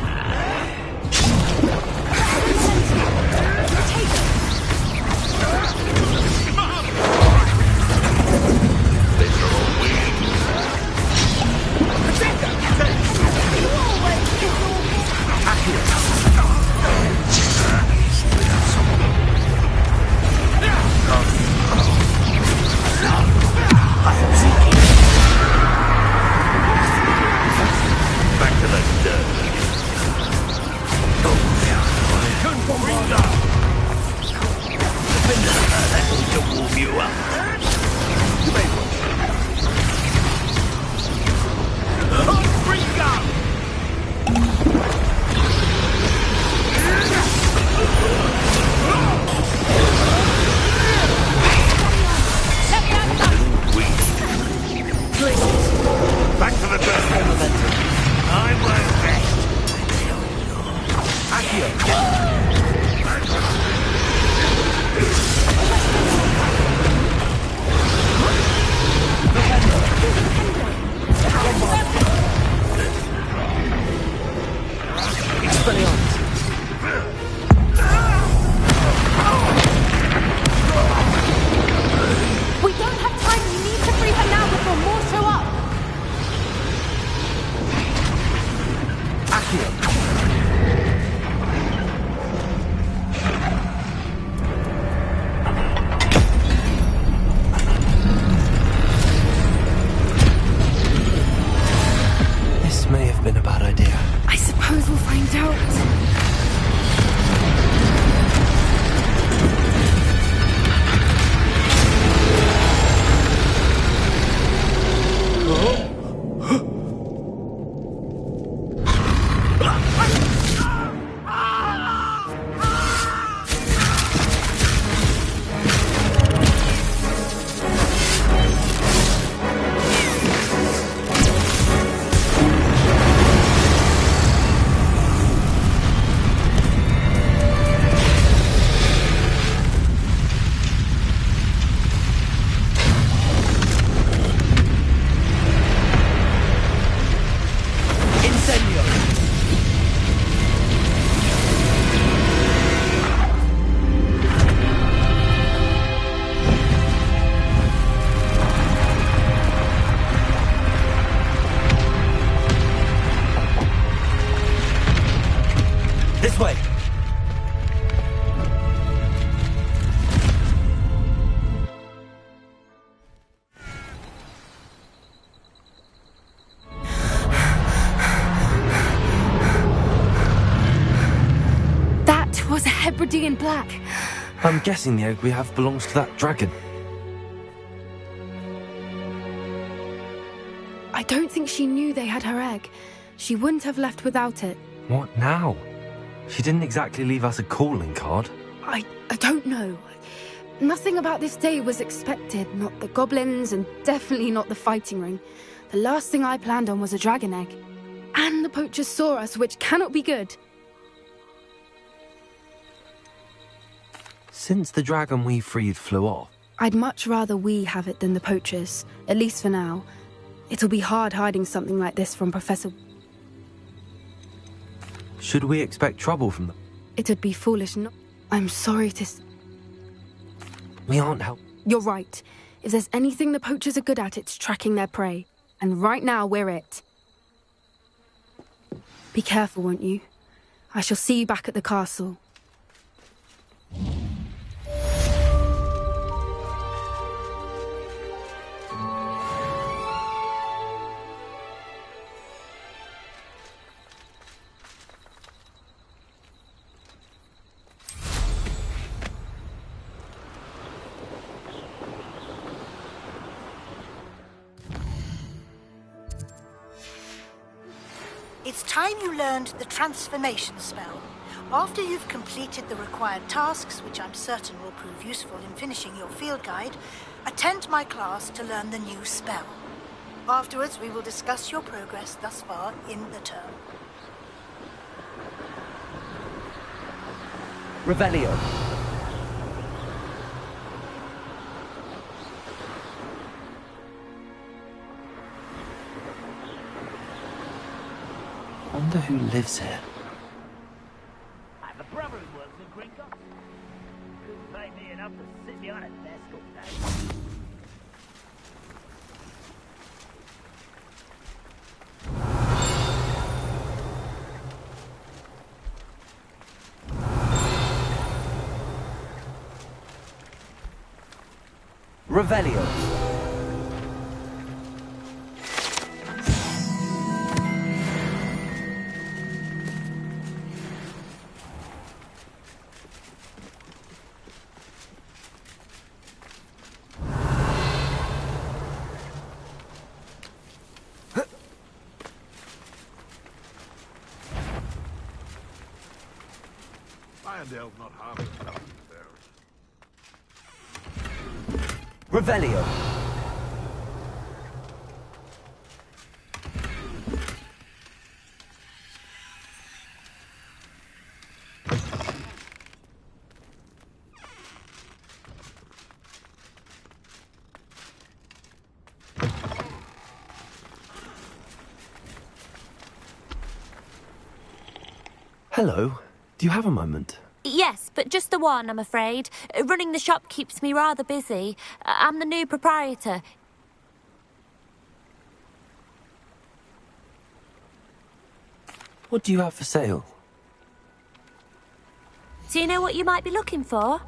Back to the dirt. That will warm you up. Back to the dirt. I won't rest. We don't have time. We need to free her now before more show up. This may have been a bad idea. I suppose we'll find out. This way! That was a Hebridean black. I'm guessing the egg we have belongs to that dragon. I don't think she knew they had her egg. She wouldn't have left without it. What now? She didn't exactly leave us a calling card. I don't know. Nothing about this day was expected. Not the goblins, and definitely not the fighting ring. The last thing I planned on was a dragon egg. And the poachers saw us, which cannot be good. Since the dragon we freed flew off, I'd much rather we have it than the poachers, at least for now. It'll be hard hiding something like this from Professor... should we expect trouble from them? It'd be foolish not... I'm sorry to... We aren't help. You're right. If there's anything the poachers are good at, it's tracking their prey. And right now, we're it. Be careful, won't you? I shall see you back at the castle. It's time you learned the transformation spell. After you've completed the required tasks, which I'm certain will prove useful in finishing your field guide, attend my class to learn the new spell. Afterwards, we will discuss your progress thus far in the term. Revelio. Wonder who lives here. I have a brother who works in Gringotts. Couldn't pay me enough to sit behind a desk all day. Revelio. Irondel's not half as tough as theirs. Revelio. Hello. Do you have a moment? Yes, but just the one, I'm afraid. Running the shop keeps me rather busy. I'm the new proprietor. What do you have for sale? Do you know what you might be looking for?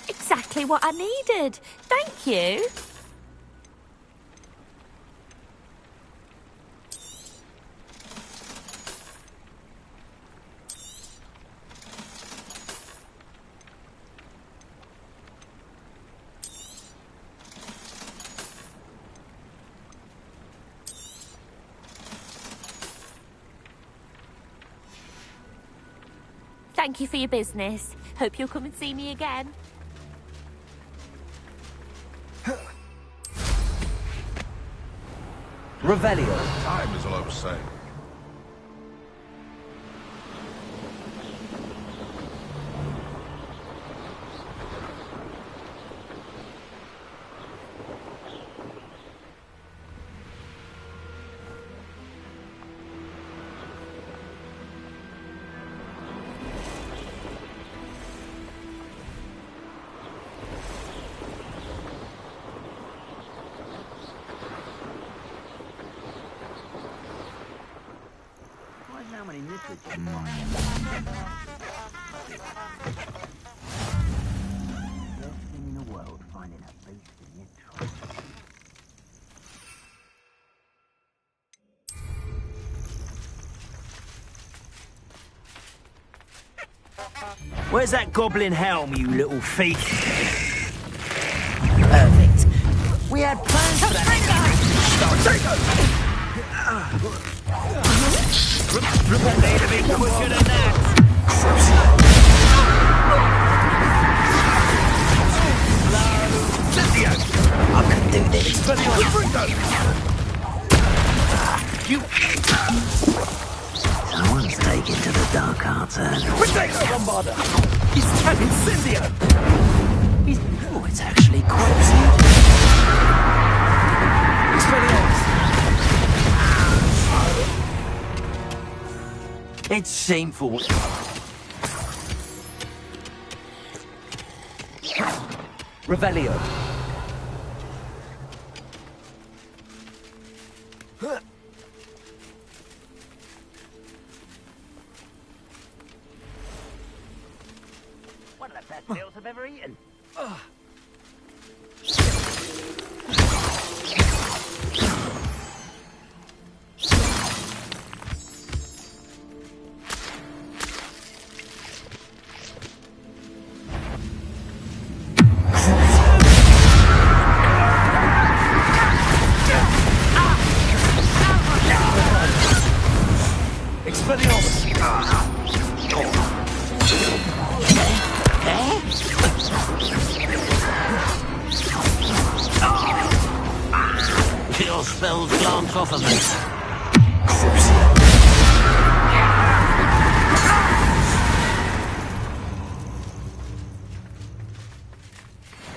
Exactly what I needed. Thank you. Thank you for your business. Hope you'll come and see me again. Revelio. Time is all I was saying. How many nippers? Best thing in the world, finding a beast in your trunk. Where's that goblin helm, you little thief? Perfect. We had plans for that. Need to be quicker than that. Cynthia! I can do this. You. Someone's taken to the dark arts early. Bombarder! He's trapping Cynthia! He's. Oh, it's actually quite beautiful. Expelliarmus! It's shameful. Revelio. One of the best meals I've ever eaten. Your spells glance off of me.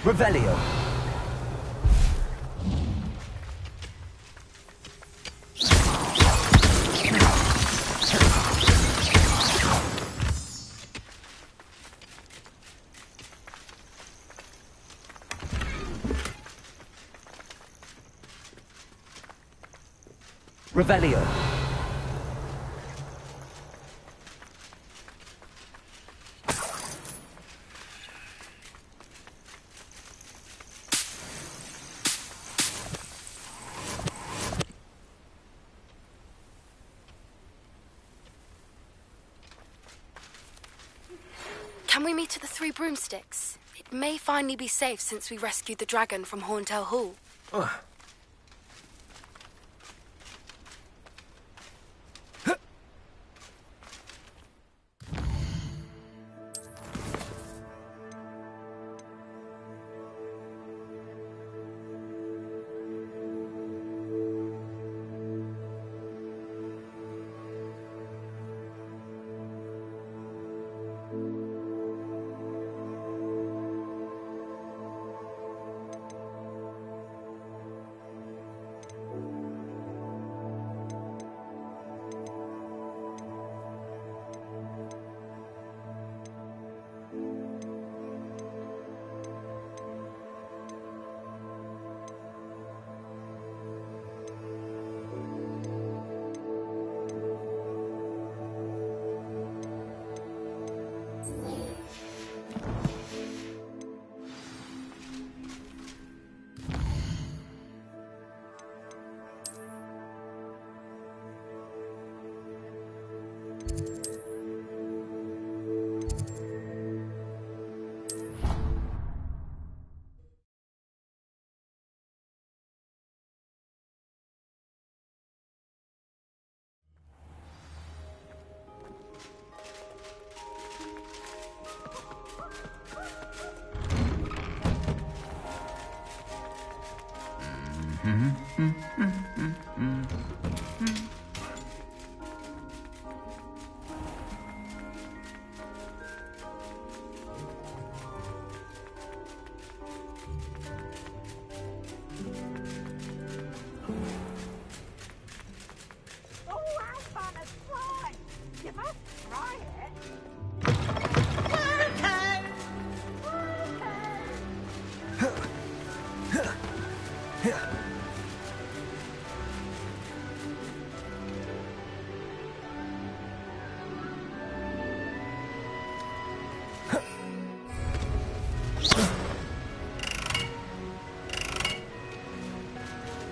Revelio. Revelio. Can we meet at the Three Broomsticks? It may finally be safe since we rescued the dragon from Horntail Hall.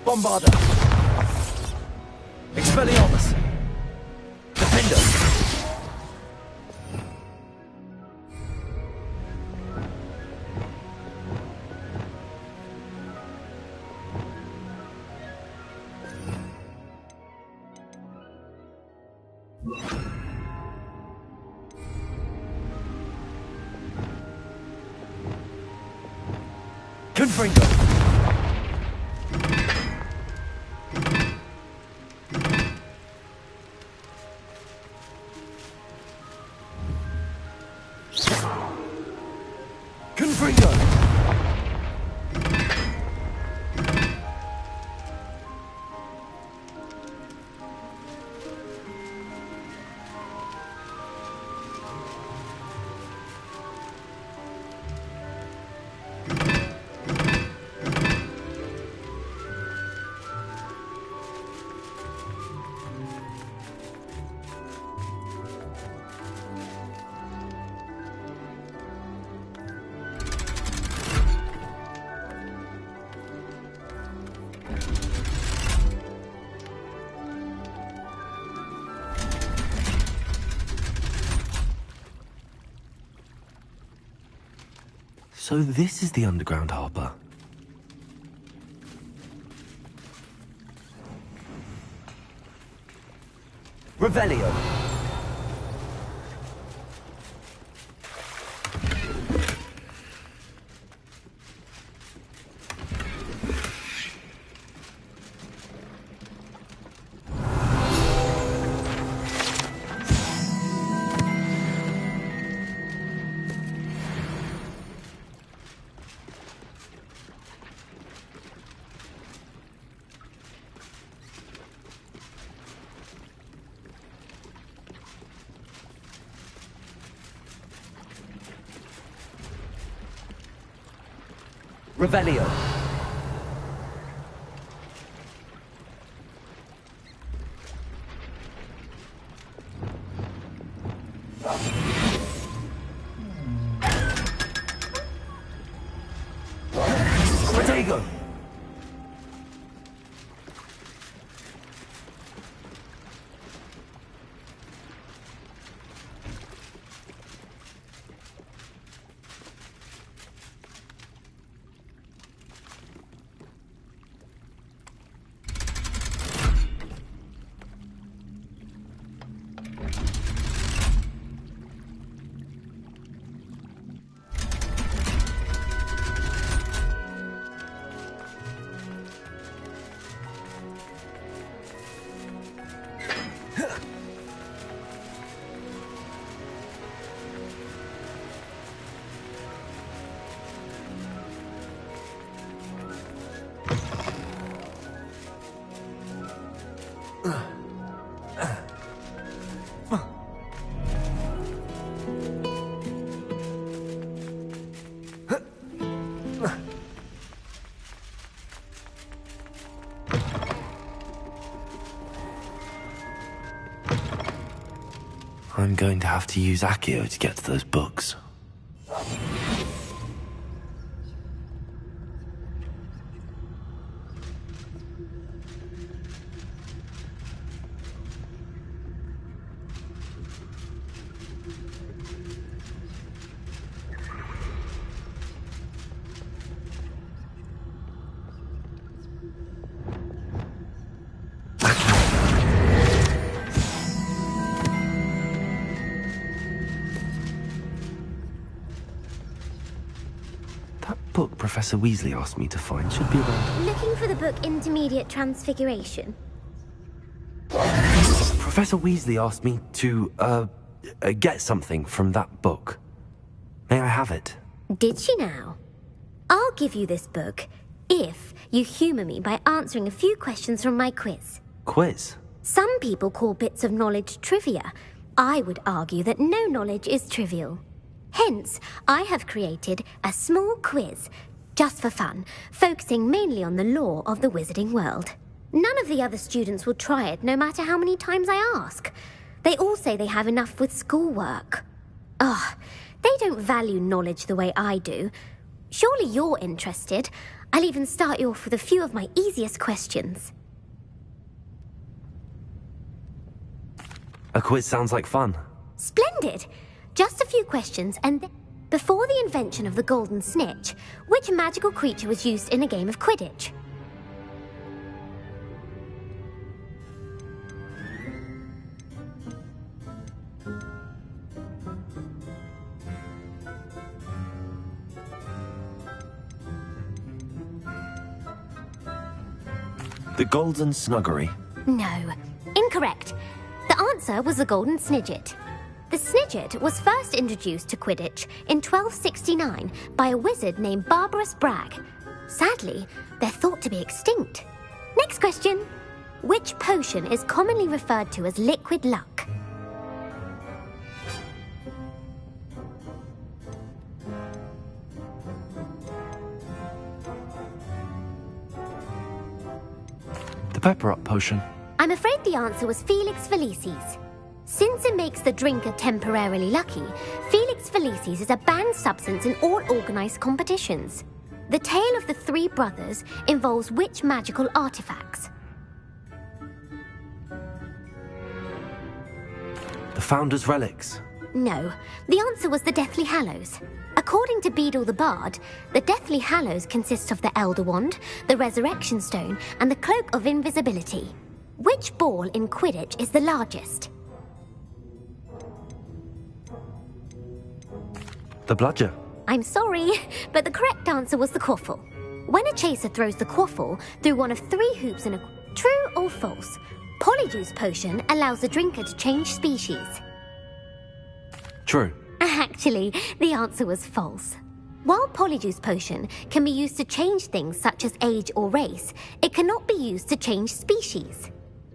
Bombarder. Expelliarmus. Defender. Confringo. So this is the underground harbour. Revelio. Revelio. Protego. I'm going to have to use Accio to get to those books. Book Professor Weasley asked me to find should be around. Looking for the book Intermediate Transfiguration? Professor Weasley asked me to, get something from that book. May I have it? Did she now? I'll give you this book if you humour me by answering a few questions from my quiz. Quiz? Some people call bits of knowledge trivia. I would argue that no knowledge is trivial. Hence, I have created a small quiz, just for fun, focusing mainly on the lore of the wizarding world. None of the other students will try it, no matter how many times I ask. They all say they have enough with schoolwork. Ugh, they don't value knowledge the way I do. Surely you're interested. I'll even start you off with a few of my easiest questions. A quiz sounds like fun. Splendid! Just a few questions, and then... Before the invention of the golden snitch, which magical creature was used in a game of Quidditch? The Golden Snuggery. No, incorrect. The answer was the golden snidget. The snidget was first introduced to Quidditch in 1269 by a wizard named Barbarous Bragg. Sadly, they're thought to be extinct. Next question. Which potion is commonly referred to as liquid luck? The Pepper Up potion. I'm afraid the answer was Felix Felicis. Since it makes the drinker temporarily lucky, Felix Felicis is a banned substance in all organised competitions. The tale of the three brothers involves which magical artifacts? The Founder's Relics. No, the answer was the Deathly Hallows. According to Beadle the Bard, the Deathly Hallows consists of the Elder Wand, the Resurrection Stone, and the Cloak of Invisibility. Which ball in Quidditch is the largest? The Bludger. I'm sorry, but the correct answer was the quaffle. When a chaser throws the quaffle through one of three hoops in a... True or false? Polyjuice potion allows the drinker to change species. True. Actually, the answer was false. While Polyjuice potion can be used to change things such as age or race, it cannot be used to change species.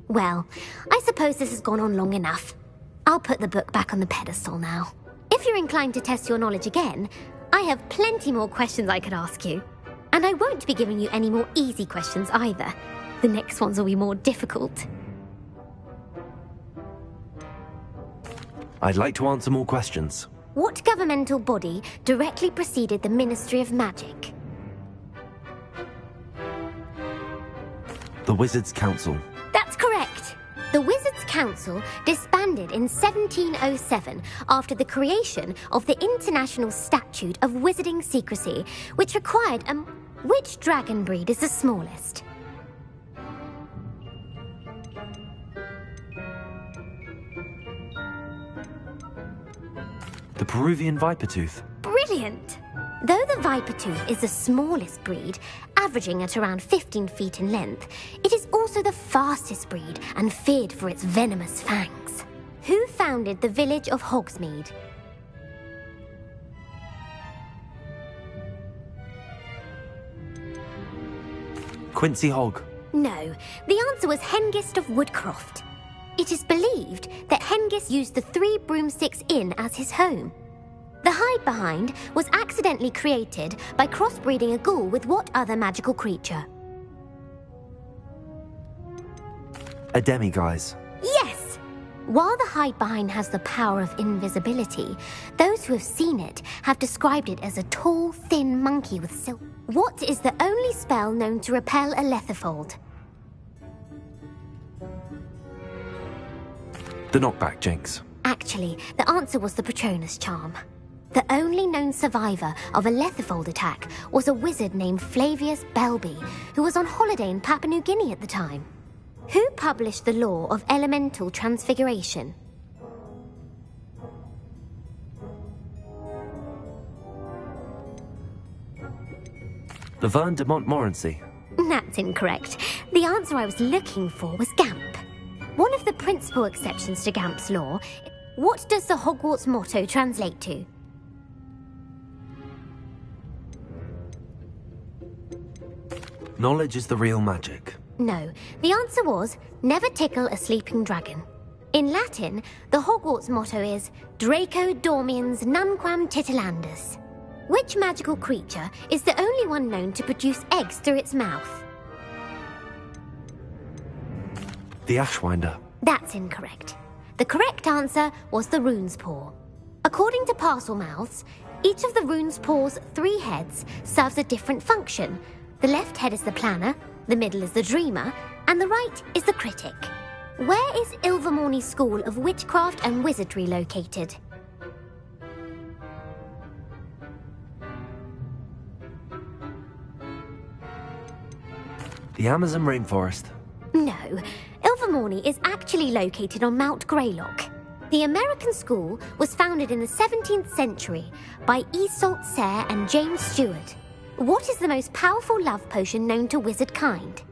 Well, I suppose this has gone on long enough. I'll put the book back on the pedestal now. If you're inclined to test your knowledge again, I have plenty more questions I could ask you. And I won't be giving you any more easy questions either. The next ones will be more difficult. I'd like to answer more questions. What governmental body directly preceded the Ministry of Magic? The Wizards' Council. That's correct. The Wizards' Council disbanded in 1707 after the creation of the International Statute of Wizarding Secrecy, which required a... Which dragon breed is the smallest? The Peruvian Vipertooth. Brilliant! Though the Vipertooth is the smallest breed, averaging at around 15 feet in length, it is also the fastest breed and feared for its venomous fangs. Who founded the village of Hogsmeade? Quincy Hogg. No, the answer was Hengist of Woodcroft. It is believed that Hengist used the Three Broomsticks Inn as his home. The hide-behind was accidentally created by crossbreeding a ghoul with what other magical creature? A demiguise. Yes! While the hide-behind has the power of invisibility, those who have seen it have described it as a tall, thin monkey with silk. What is the only spell known to repel a lethifold? The knockback jinx. Actually, the answer was the Patronus charm. The only known survivor of a lethifold attack was a wizard named Flavius Belby, who was on holiday in Papua New Guinea at the time. Who published the law of elemental transfiguration? Laverne de Montmorency. That's incorrect. The answer I was looking for was Gamp. One of the principal exceptions to Gamp's law. What does the Hogwarts motto translate to? Knowledge is the real magic. No, the answer was, never tickle a sleeping dragon. In Latin, the Hogwarts motto is Draco dormiens nunquam titilandus. Which magical creature is the only one known to produce eggs through its mouth? The Ashwinder. That's incorrect. The correct answer was the rune's paw. According to Parselmouths, each of the rune's paw's 3 heads serves a different function. The left head is the planner, the middle is the dreamer, and the right is the critic. Where is Ilvermorny School of Witchcraft and Wizardry located? The Amazon rainforest. No, Ilvermorny is actually located on Mount Greylock. The American school was founded in the 17th century by Iseult Sayre and James Stewart. What is the most powerful love potion known to wizard kind?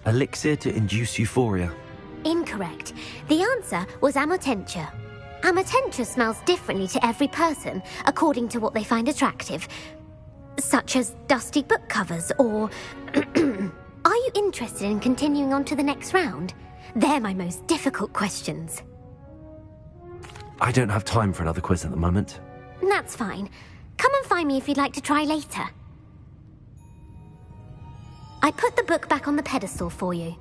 Elixir to induce euphoria. Incorrect. The answer was Amotentia. Amotentia smells differently to every person, according to what they find attractive. Such as dusty book covers, or... Are you interested in continuing on to the next round? They're my most difficult questions. I don't have time for another quiz at the moment. That's fine. Come and find me if you'd like to try later. I put the book back on the pedestal for you.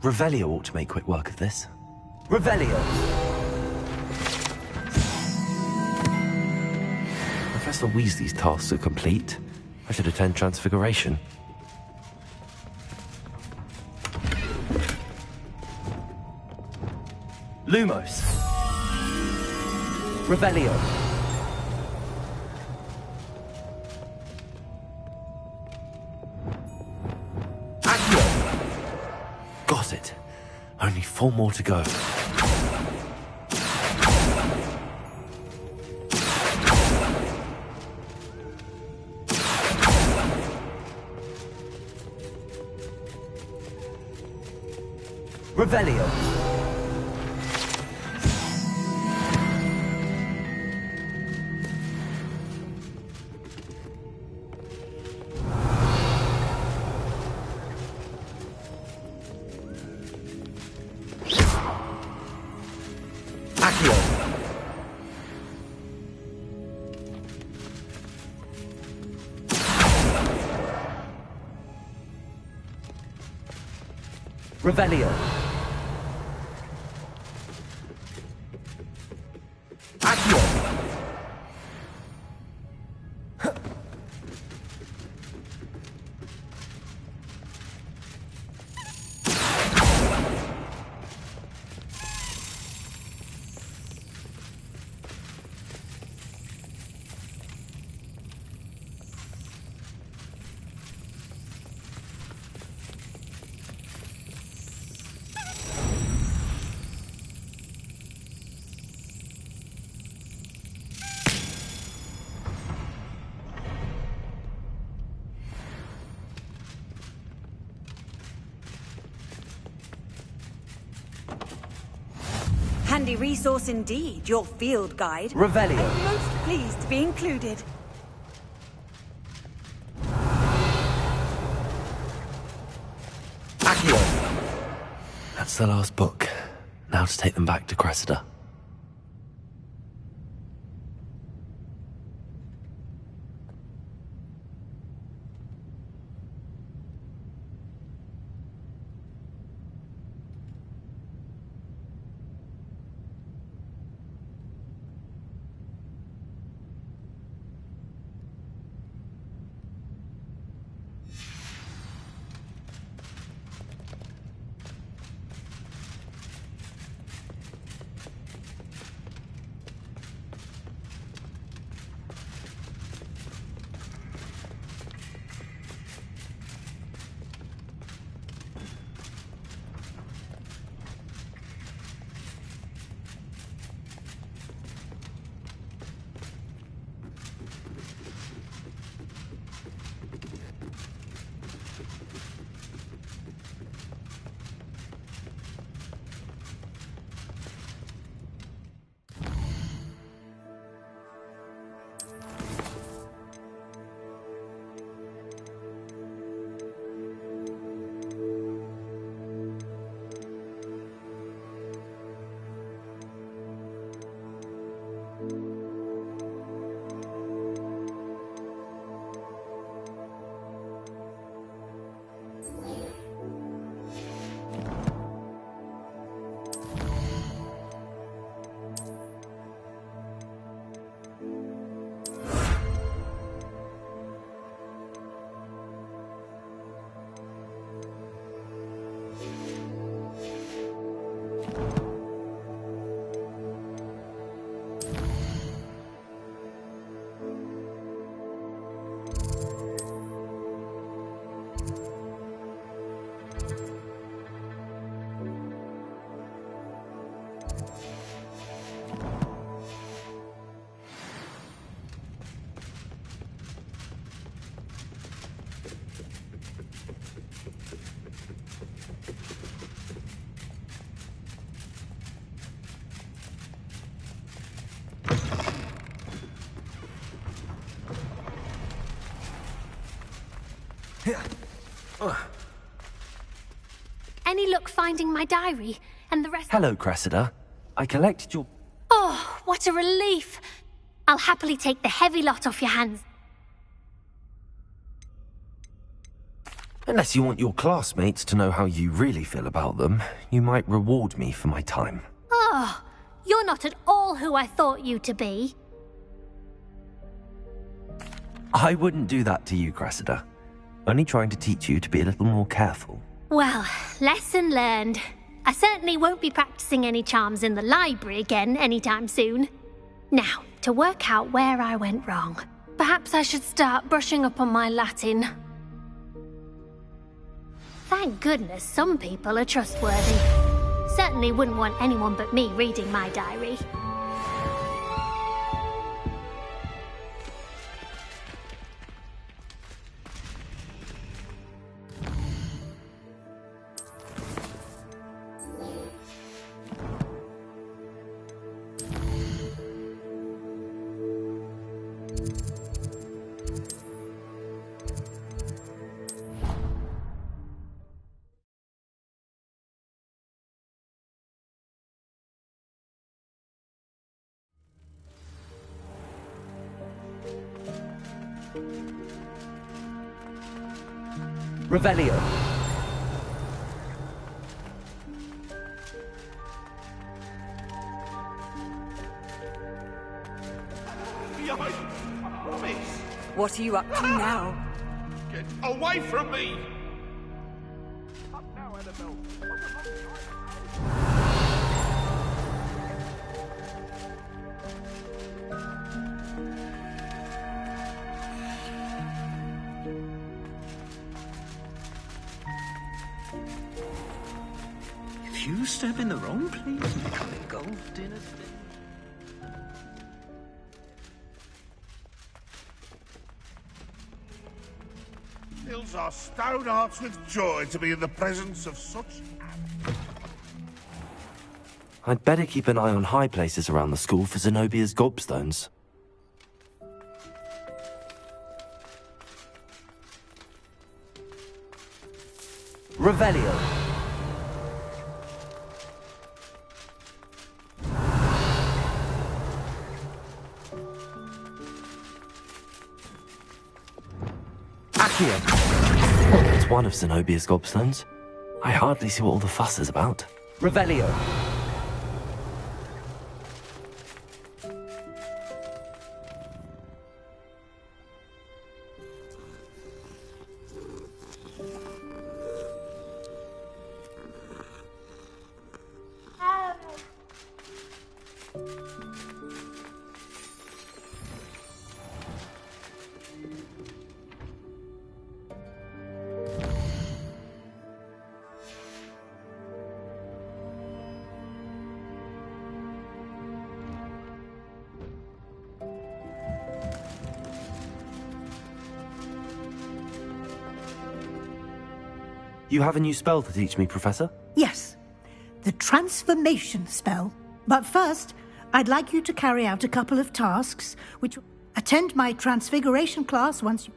Revelio ought to make quick work of this. Revelio! Professor Weasley's tasks are complete. I should attend Transfiguration. Lumos. Revelio. Accio. Got it. Only 4 more to go. Revelio. Revelio. Accio. Handy resource indeed, your field guide. Revelio. I'm most pleased to be included. Accio. That's the last book. Now to take them back to Cressida. Any luck finding my diary and the rest? Hello, Cressida. I collected your... Oh, what a relief! I'll happily take the heavy lot off your hands. Unless you want your classmates to know how you really feel about them, you might reward me for my time. Oh, you're not at all who I thought you to be. I wouldn't do that to you, Cressida. Only trying to teach you to be a little more careful. Well, lesson learned. I certainly won't be practicing any charms in the library again anytime soon. Now, to work out where I went wrong. Perhaps I should start brushing up on my Latin. Thank goodness some people are trustworthy. Certainly wouldn't want anyone but me reading my diary. Revelio. What are you up to now? Get away from me! If you step in the wrong place, you become engulfed in a thing. Fills our stone hearts with joy to be in the presence of such... I'd better keep an eye on high places around the school for Zenobia's gobstones. Revelio. It's one of Zenobia's gobstones. I hardly see what all the fuss is about. Revelio. You have a new spell to teach me, Professor? Yes, the transformation spell. But first, I'd like you to carry out a couple of tasks, which attend my transfiguration class once you...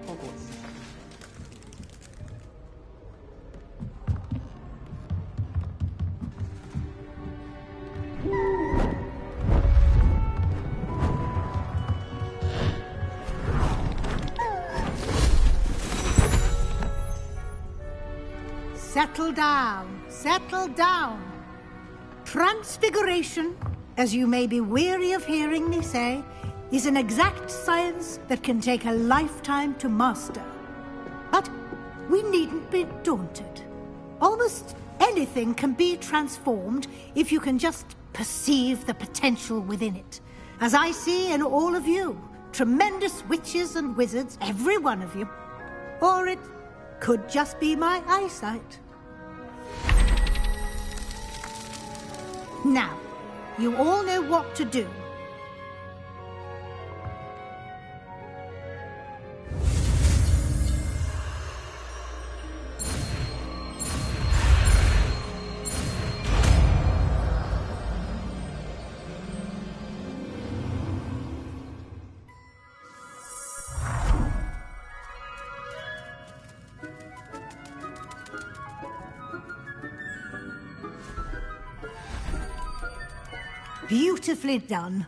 Hogwarts. Settle down, settle down. Transfiguration, as you may be weary of hearing me say, is an exact science that can take a lifetime to master. But we needn't be daunted. Almost anything can be transformed if you can just perceive the potential within it. As I see in all of you, tremendous witches and wizards, every one of you. Or it could just be my eyesight. Now, you all know what to do. Beautifully done.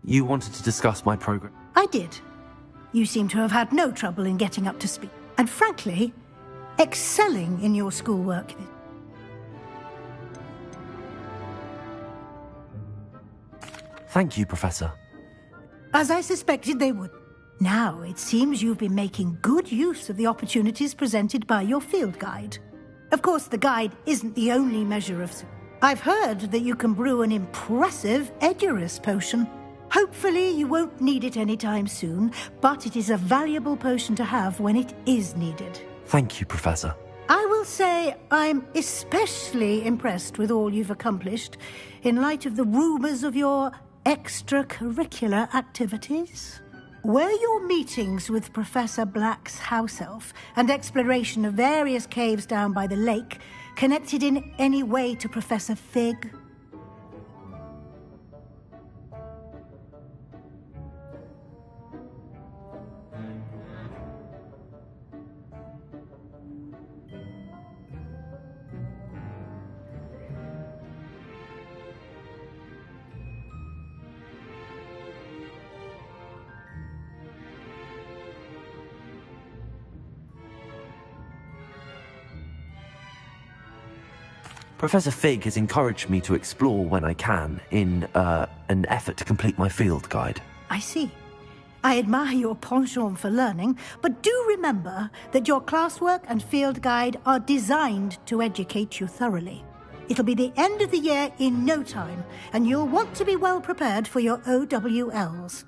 You wanted to discuss my program? I did. You seem to have had no trouble in getting up to speed. And frankly, excelling in your schoolwork. Thank you, Professor. As I suspected they would. Now, it seems you've been making good use of the opportunities presented by your field guide. Of course, the guide isn't the only measure of... I've heard that you can brew an impressive Edurus potion. Hopefully, you won't need it anytime soon, but it is a valuable potion to have when it is needed. Thank you, Professor. I will say I'm especially impressed with all you've accomplished in light of the rumors of your extracurricular activities. Were your meetings with Professor Black's house elf and exploration of various caves down by the lake connected in any way to Professor Fig? Professor Fig has encouraged me to explore when I can in an effort to complete my field guide. I see. I admire your penchant for learning, but do remember that your classwork and field guide are designed to educate you thoroughly. It'll be the end of the year in no time, and you'll want to be well prepared for your OWLs.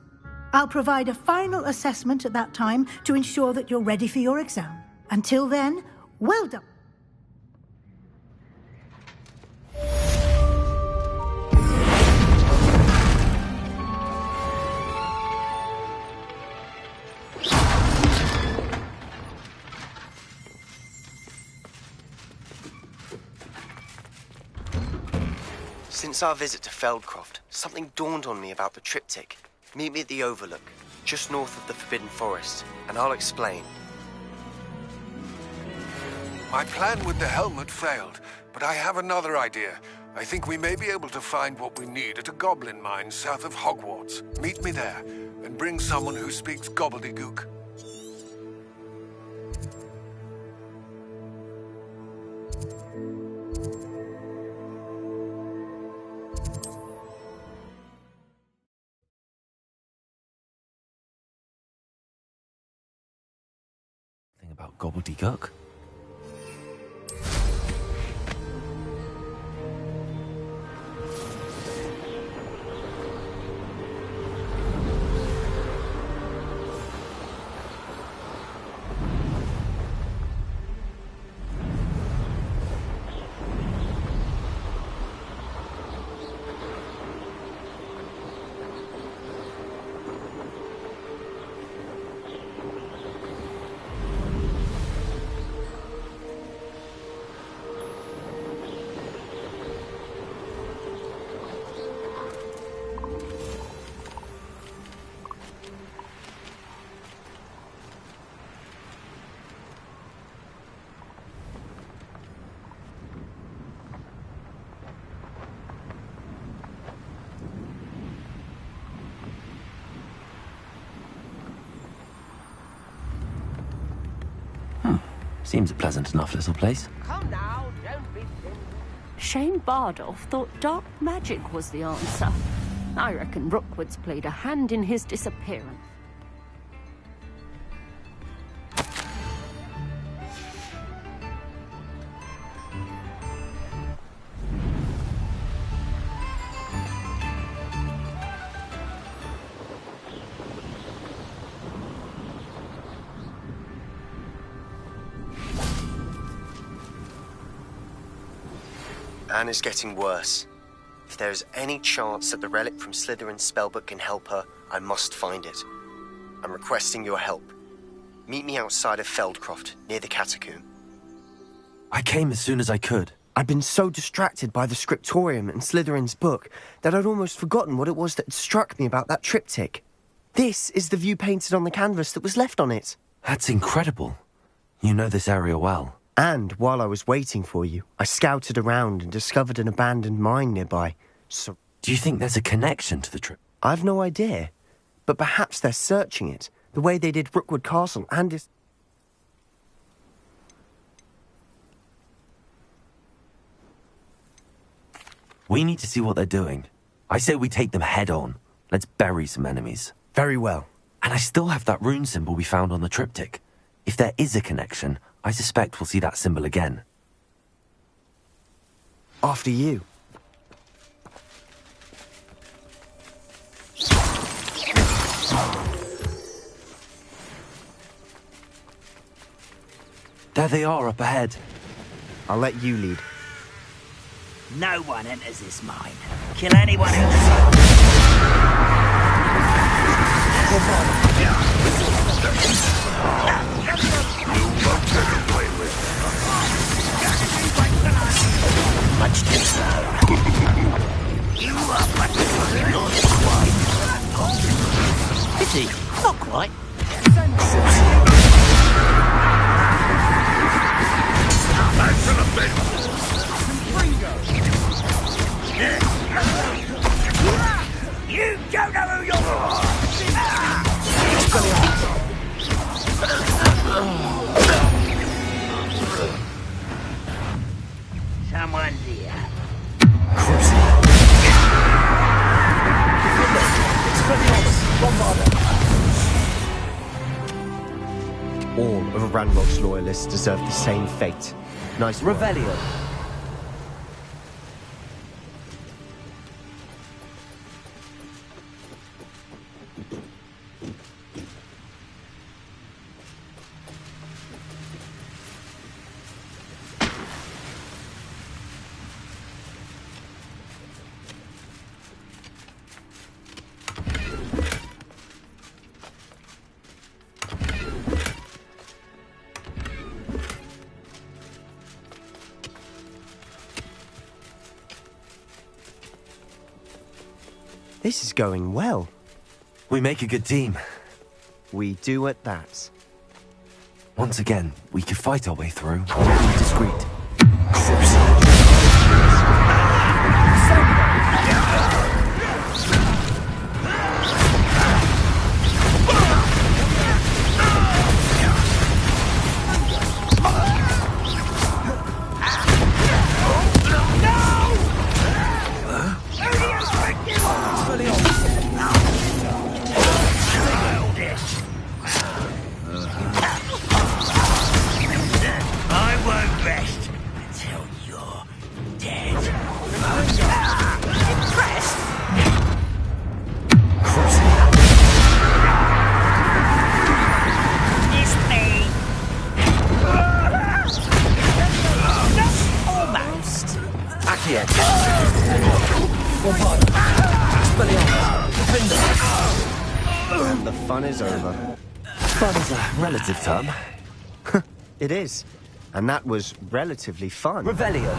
I'll provide a final assessment at that time to ensure that you're ready for your exam. Until then, well done. Since our visit to Feldcroft, something dawned on me about the triptych. Meet me at the Overlook, just north of the Forbidden Forest, and I'll explain. My plan with the helmet failed, but I have another idea. I think we may be able to find what we need at a goblin mine south of Hogwarts. Meet me there, and bring someone who speaks gobbledygook. Thing about gobbledygook? Seems a pleasant enough little place. Come now, don't be silly. Shane Bardolph thought dark magic was the answer. I reckon Rookwood's played a hand in his disappearance. Anne is getting worse. If there is any chance that the relic from Slytherin's spellbook can help her, I must find it. I'm requesting your help. Meet me outside of Feldcroft, near the catacomb. I came as soon as I could. I'd been so distracted by the scriptorium and Slytherin's book that I'd almost forgotten what it was that struck me about that triptych. This is the view painted on the canvas that was left on it. That's incredible. You know this area well. And while I was waiting for you, I scouted around and discovered an abandoned mine nearby. So, do you think there's a connection to the trip? I've no idea. But perhaps they're searching it, the way they did Rookwood Castle and its... We need to see what they're doing. I say we take them head on. Let's bury some enemies. Very well. And I still have that rune symbol we found on the triptych. If there is a connection, I suspect we'll see that symbol again. After you. There they are up ahead. I'll let you lead. No one enters this mine. Kill anyone else. You won't get away with it. Much too slow. You are but a naughty swine. Pity, not quite. Back to the bin. You don't know who you're Someone's here. All of Ranrock's loyalists deserve the same fate. Nice work. Revelio. This is going well. We make a good team. We do at that. Once again, we could fight our way through, or be discreet. And the fun is over. Fun is a relative term. It is. And that was relatively fun. Revelio.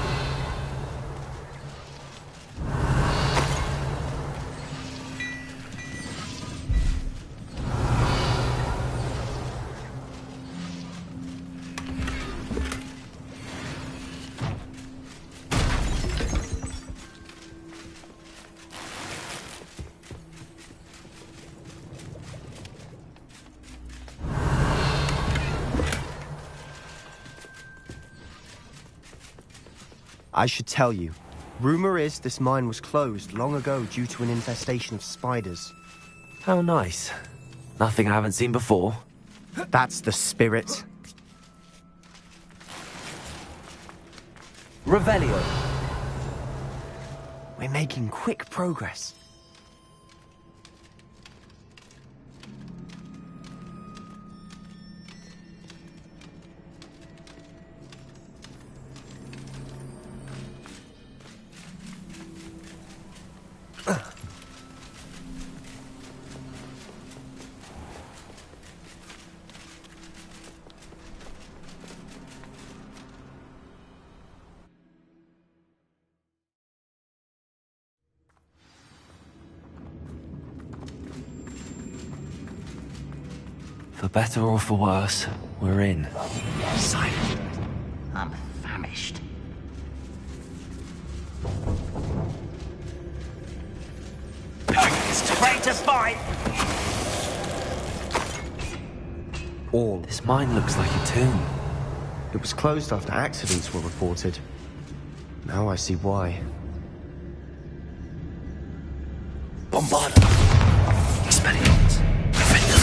I should tell you. Rumor is this mine was closed long ago due to an infestation of spiders. How nice. Nothing I haven't seen before. That's the spirit. Revelio. We're making quick progress. For better or for worse, we're in. Silent. I'm famished. It's great to fight. All. This mine looks like a tomb. It was closed after accidents were reported. Now I see why. Bombarda. Expelliarmus. Defender.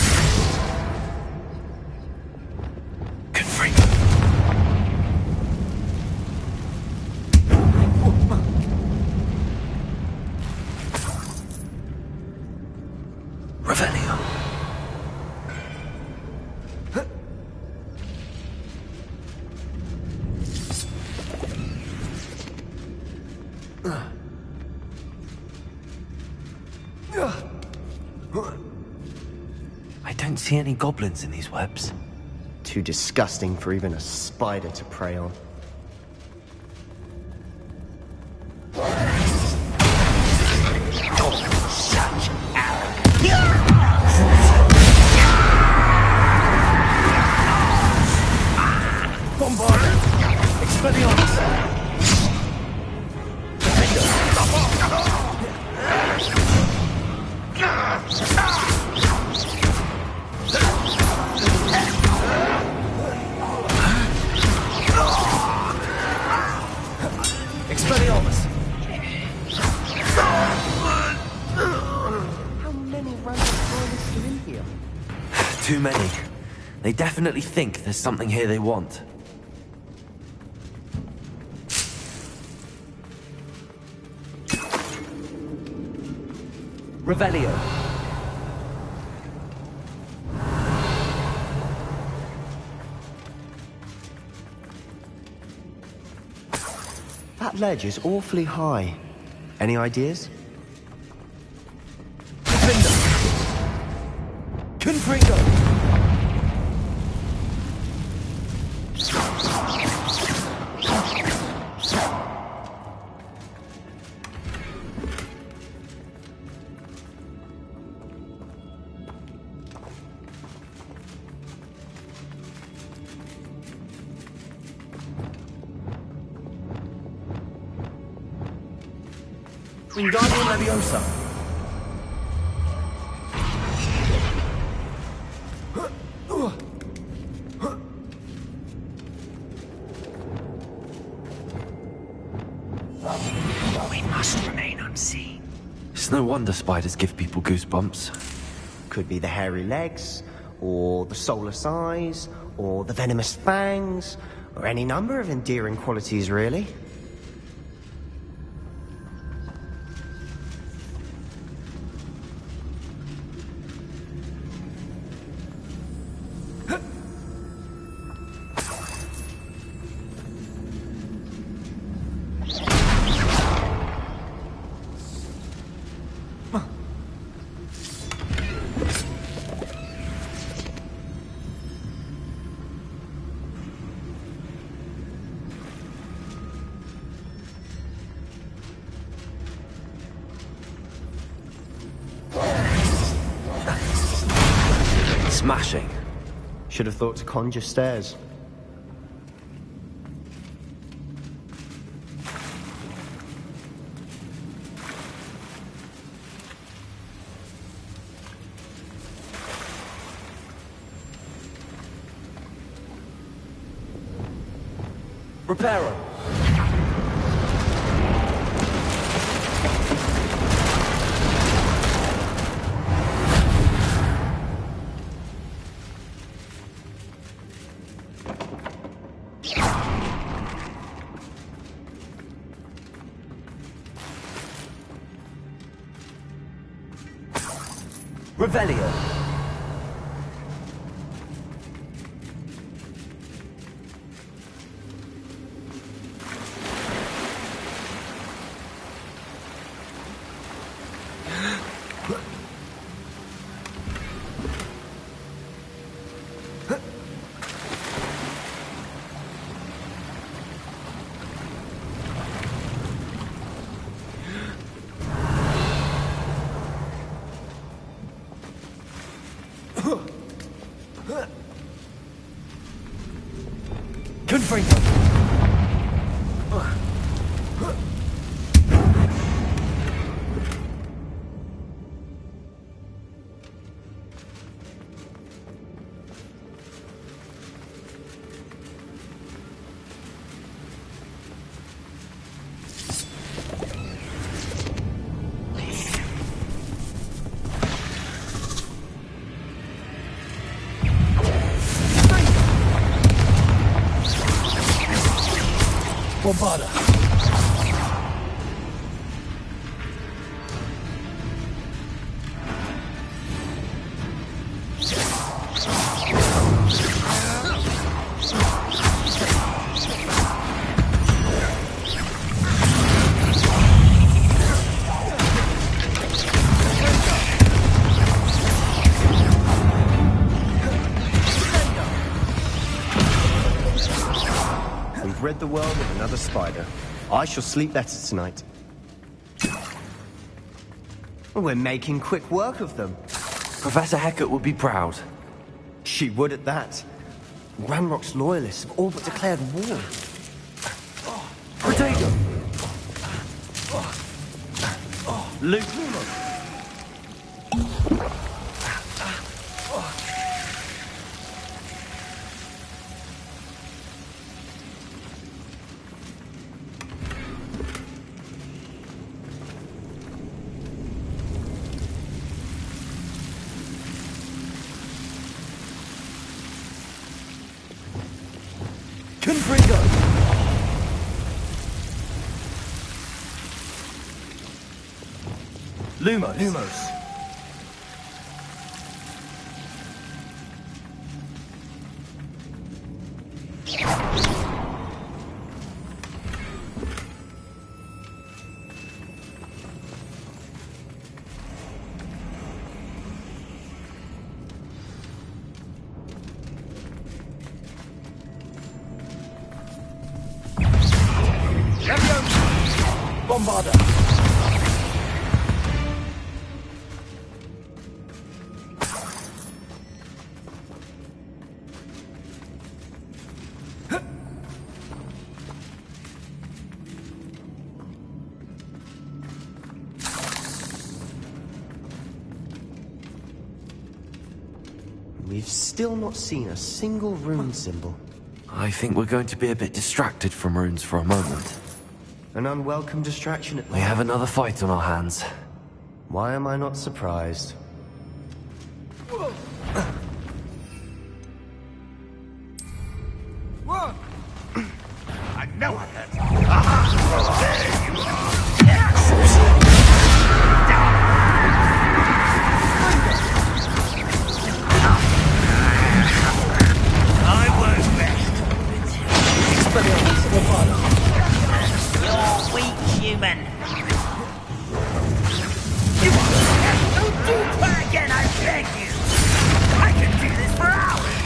Confringo. Revelio. I don't see any goblins in these webs. Too disgusting for even a spider to prey on. Expelliarmus! How many random tourists are in here? Too many. They definitely think there's something here they want. Revelio. That ledge is awfully high. Any ideas? Confringo! Wingardium Leviosa. We must remain unseen. It's no wonder spiders give people goosebumps. Could be the hairy legs, or the soulless eyes, or the venomous fangs, or any number of endearing qualities, really. Smashing. Should have thought to conjure stairs. Reparo. Revelio. Confringo. Bombarda. We've rid the world of another spider. I shall sleep better tonight. We're making quick work of them. Professor Hecat would be proud. She would at that. Ranrock's loyalists have all but declared war. Protego! Luke. Lumos. Bombarder. We've still not seen a single rune symbol. I think we're going to be a bit distracted from runes for a moment. An unwelcome distraction at We have another fight on our hands. Why am I not surprised? I know I had to. Aha! There you are! I won't rest. You're weak, human. Don't do that again, I beg you! I can do this for hours!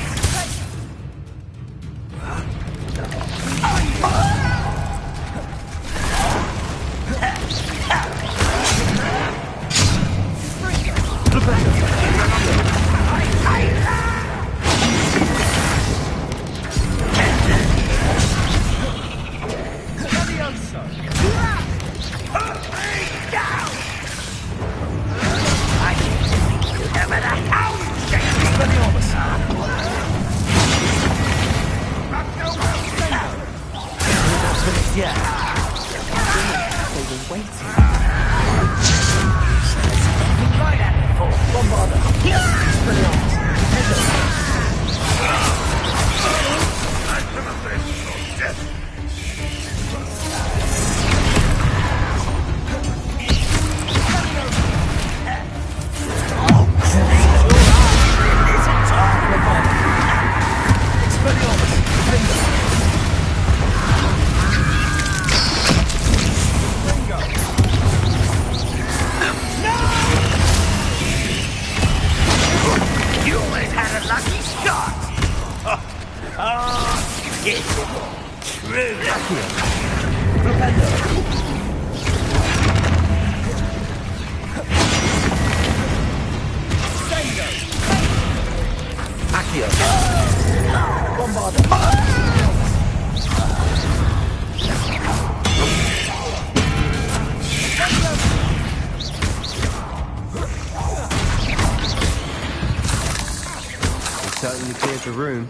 Certainly cleared the room.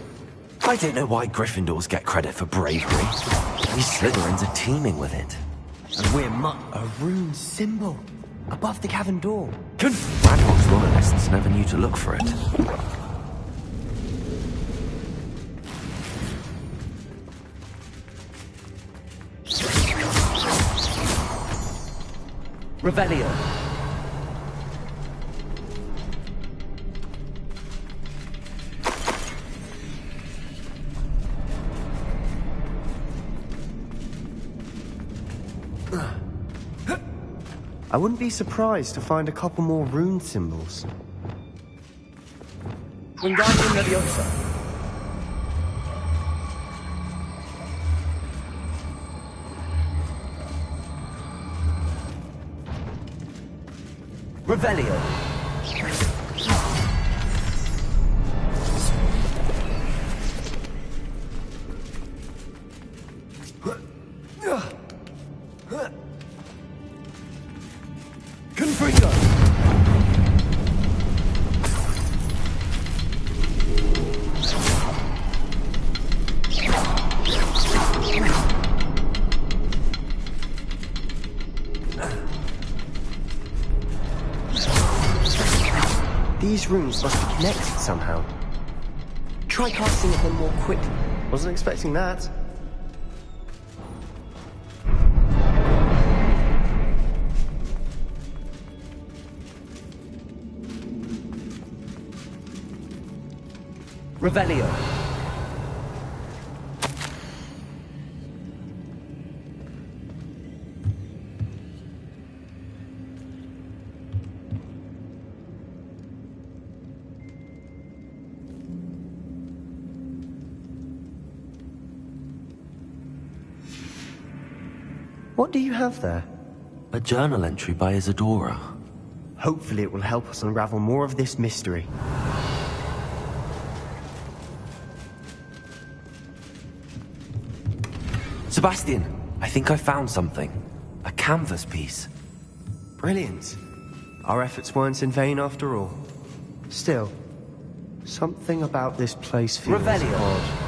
I don't know why Gryffindors get credit for bravery. We Slytherins are teeming with it. And we're a rune symbol above the cavern door. Radrock's loyalists never knew to look for it. Revelio. I wouldn't be surprised to find a couple more rune symbols. Wingardium Leviosa. Revelio. Confringo. These runes must be connected somehow. Try casting at them more quickly. Wasn't expecting that. Revelio. What do you have there? A journal entry by Isadora. Hopefully it will help us unravel more of this mystery. Sebastian, I think I found something. A canvas piece. Brilliant. Our efforts weren't in vain after all. Still, something about this place feels Revelio. odd.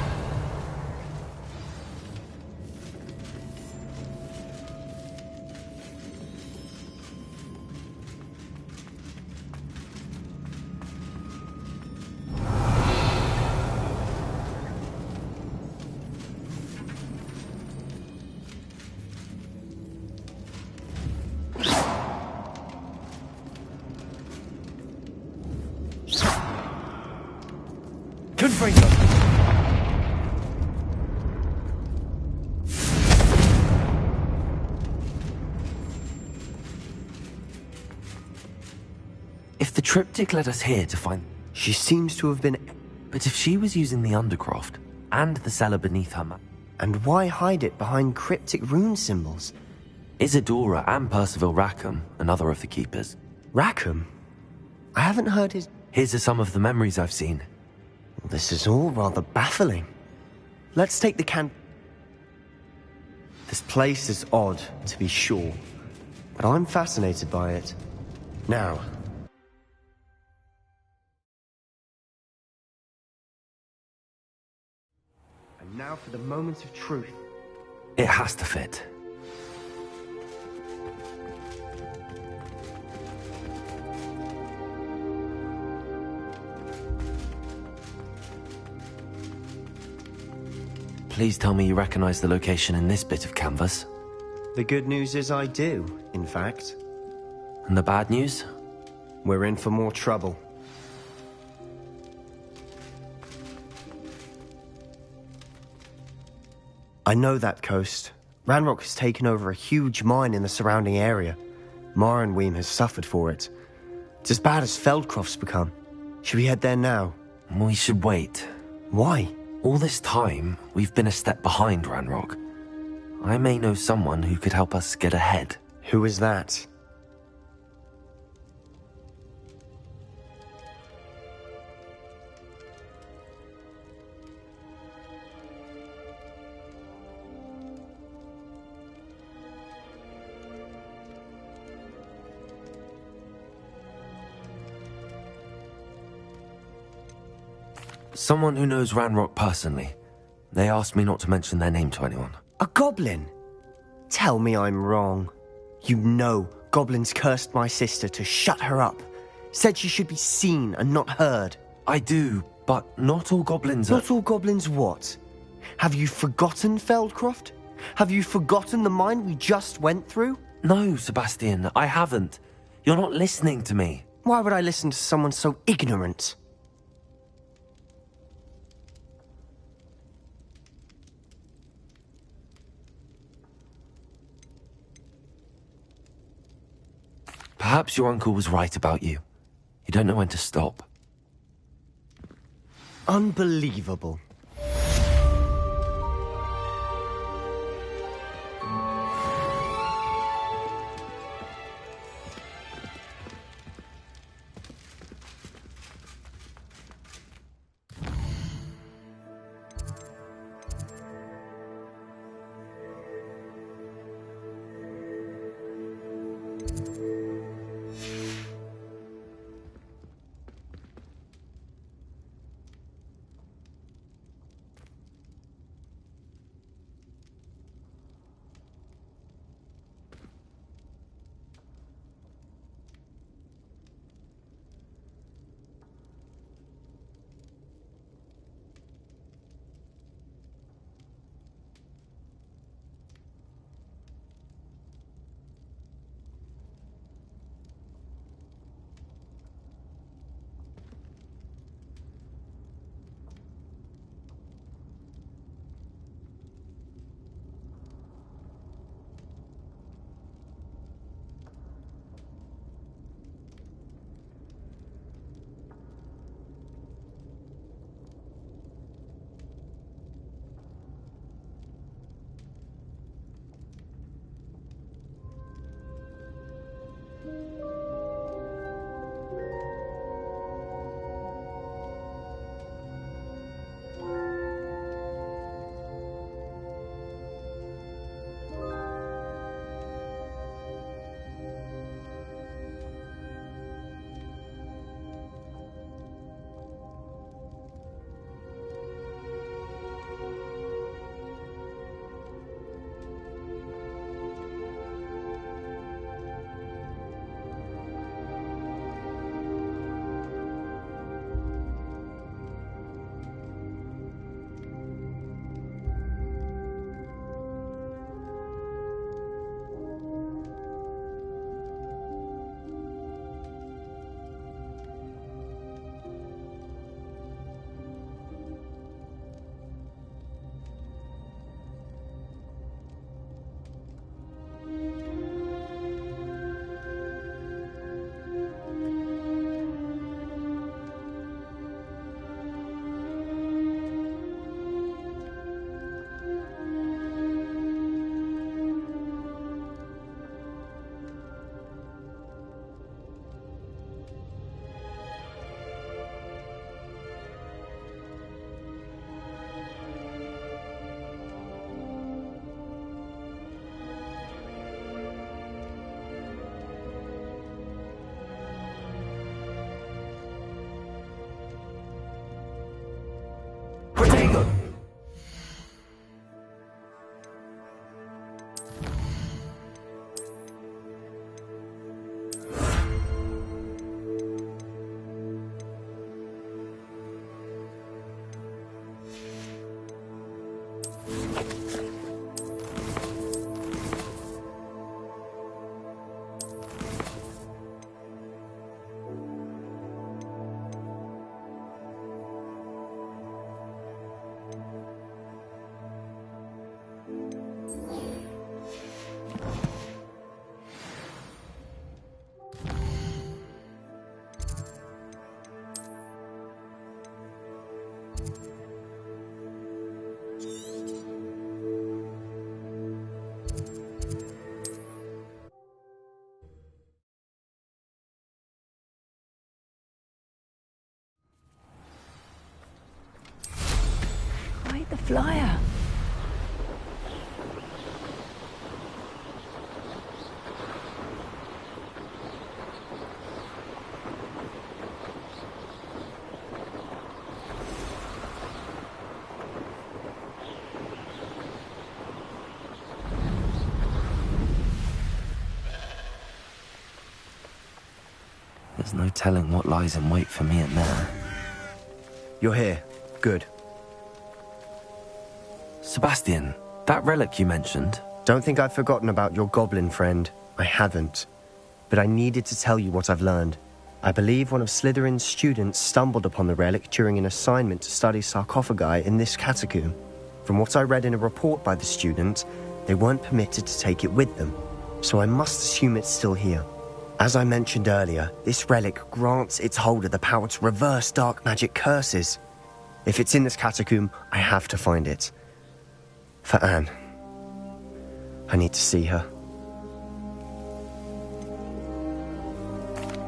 Confringo! If the triptych led us here to find... She seems to have been... But if she was using the Undercroft, and the cellar beneath her map... And why hide it behind cryptic rune symbols? Isadora and Percival Rackham, another of the Keepers. Rackham? I haven't heard his... Here are some of the memories I've seen. This is all rather baffling. Let's take the This place is odd, to be sure, but I'm fascinated by it. Now... And now for the moment of truth. It has to fit. Please tell me you recognize the location in this bit of canvas. The good news is I do, in fact. And the bad news? We're in for more trouble. I know that coast. Ranrock has taken over a huge mine in the surrounding area. Marenweem has suffered for it. It's as bad as Feldcroft's become. Should we head there now? We should wait. Why? All this time, we've been a step behind Ranrock. I may know someone who could help us get ahead. Who is that? Someone who knows Ranrock personally. They asked me not to mention their name to anyone. A goblin? Tell me I'm wrong. You know goblins cursed my sister to shut her up. Said she should be seen and not heard. I do, but not all goblins are... Not all goblins what? Have you forgotten Feldcroft? Have you forgotten the mine we just went through? No, Sebastian, I haven't. You're not listening to me. Why would I listen to someone so ignorant? Perhaps your uncle was right about you. You don't know when to stop. Unbelievable. Quite the flyer. There's no telling what lies in wait for me in there. You're here. Good. Sebastian, that relic you mentioned. Don't think I've forgotten about your goblin friend. I haven't. But I needed to tell you what I've learned. I believe one of Slytherin's students stumbled upon the relic during an assignment to study sarcophagi in this catacomb. From what I read in a report by the student, they weren't permitted to take it with them, so I must assume it's still here. As I mentioned earlier, this relic grants its holder the power to reverse dark magic curses. If it's in this catacomb, I have to find it. For Anne. I need to see her.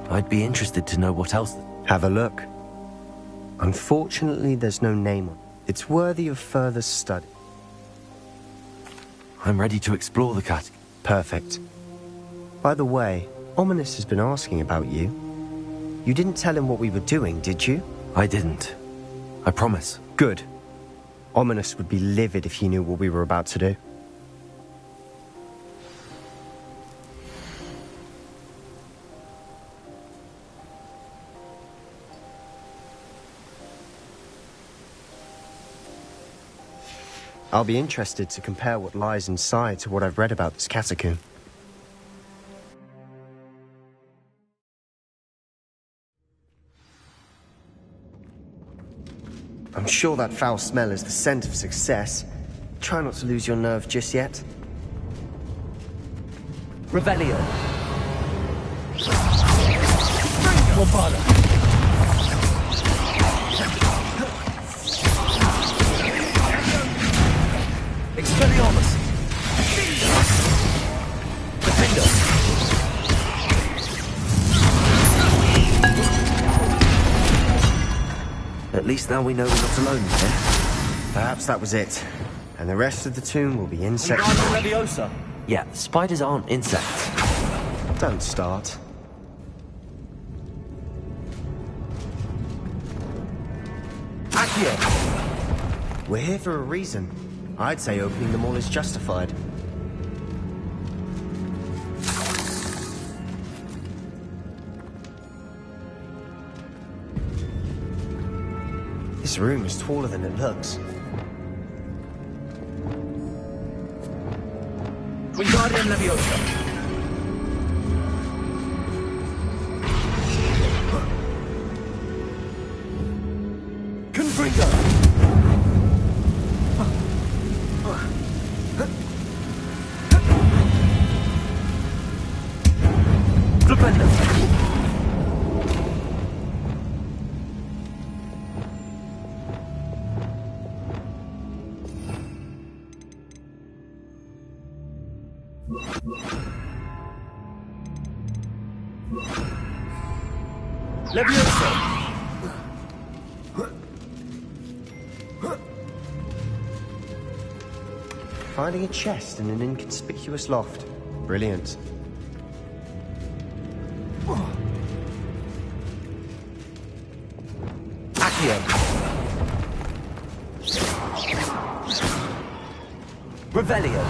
I'd be interested to know what else. Have a look. Unfortunately, there's no name on it. It's worthy of further study. I'm ready to explore the catacomb. Perfect. By the way, Ominous has been asking about you. You didn't tell him what we were doing, did you? I didn't. I promise. Good. Ominous would be livid if he knew what we were about to do. I'll be interested to compare what lies inside to what I've read about this catacomb. I'm sure that foul smell is the scent of success. Try not to lose your nerve just yet. Revelio. Bombarda. Expelliarmus. Defender. least now we know we're not alone here. Perhaps that was it. And the rest of the tomb will be insects. Leviosa. Yeah, spiders aren't insects. Don't start. Accio! We're here for a reason. I'd say opening them all is justified. This room is taller than it looks. Wingardium Leviosa. Confringo. Flipendo. Leviosa! Finding a chest in an inconspicuous loft. Brilliant. Accio! Revelio!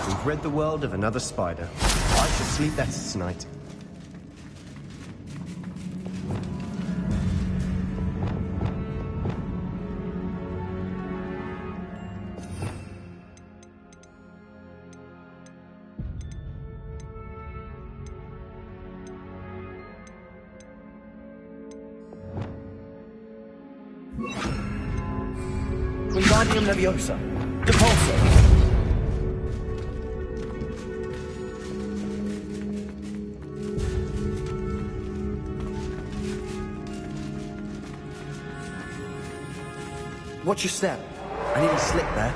We've rid the world of another spider. I should sleep better tonight. Wingardium Leviosa. Depulso. Watch your step. I nearly slipped there.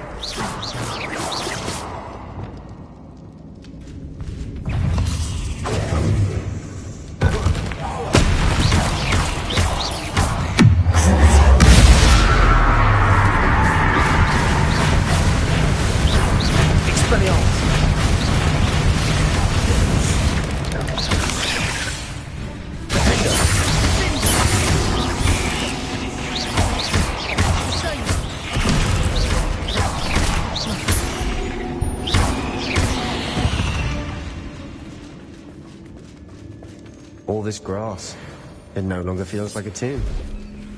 All this grass. It no longer feels like a tomb.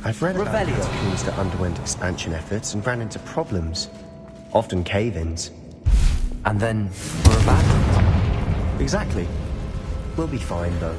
I've read about tombs that underwent expansion efforts and ran into problems. Often cave-ins. And then were abandoned. Exactly. We'll be fine, though.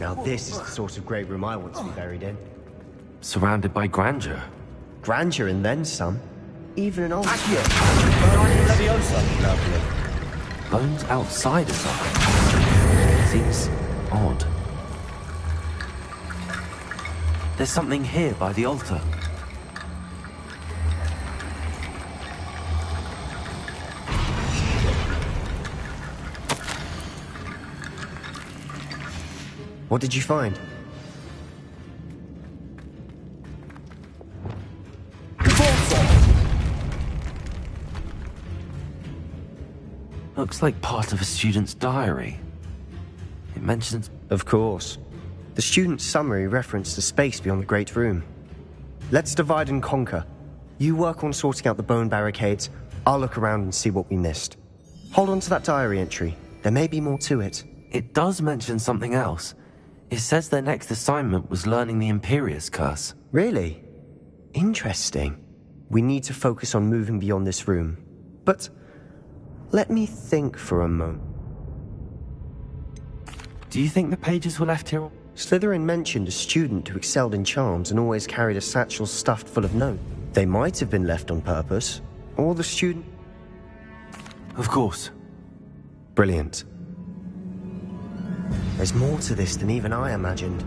Now this is the sort of great room I want to be buried in. Surrounded by grandeur. Grandeur and then some. Even an old... Accio! Leviosa! Lovely. Bones outside a sarcophagus. Seems odd. There's something here by the altar. What did you find? Looks like part of a student's diary. It mentions... Of course. The student's summary referenced the space beyond the Great Room. Let's divide and conquer. You work on sorting out the bone barricades. I'll look around and see what we missed. Hold on to that diary entry. There may be more to it. It does mention something else. It says their next assignment was learning the Imperius Curse. Really? Interesting. We need to focus on moving beyond this room. But let me think for a moment. Do you think the pages were left here? Slytherin mentioned a student who excelled in charms and always carried a satchel stuffed full of notes. They might have been left on purpose, or the student... Of course. Brilliant. There's more to this than even I imagined.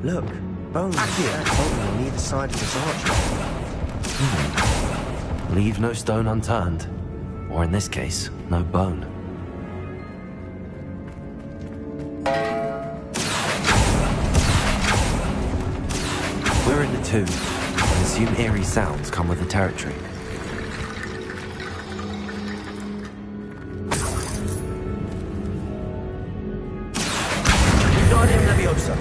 Look, bones on either side of this archway. Leave no stone unturned. Or in this case, no bone. We're in the tomb. I assume eerie sounds come with the territory. Wingardium Leviosa!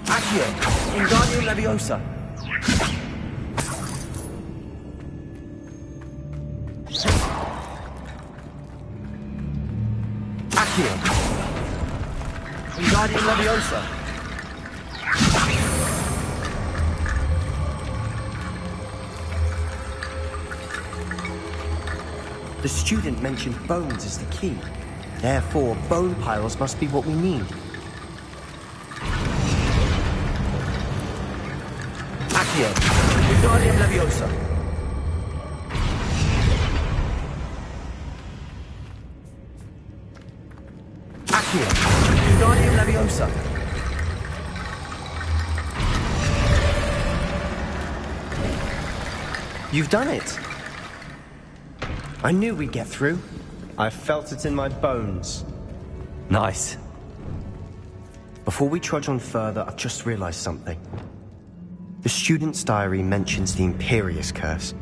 Accio! Wingardium Leviosa! Accio! Wingardium Leviosa! The student mentioned bones as the key. Therefore, bone piles must be what we need. Accio! Wingardium Leviosa! Accio! Wingardium Leviosa! You've done it! I knew we'd get through. I felt it in my bones. Nice. Before we trudge on further, I've just realized something. The student's diary mentions the Imperius Curse.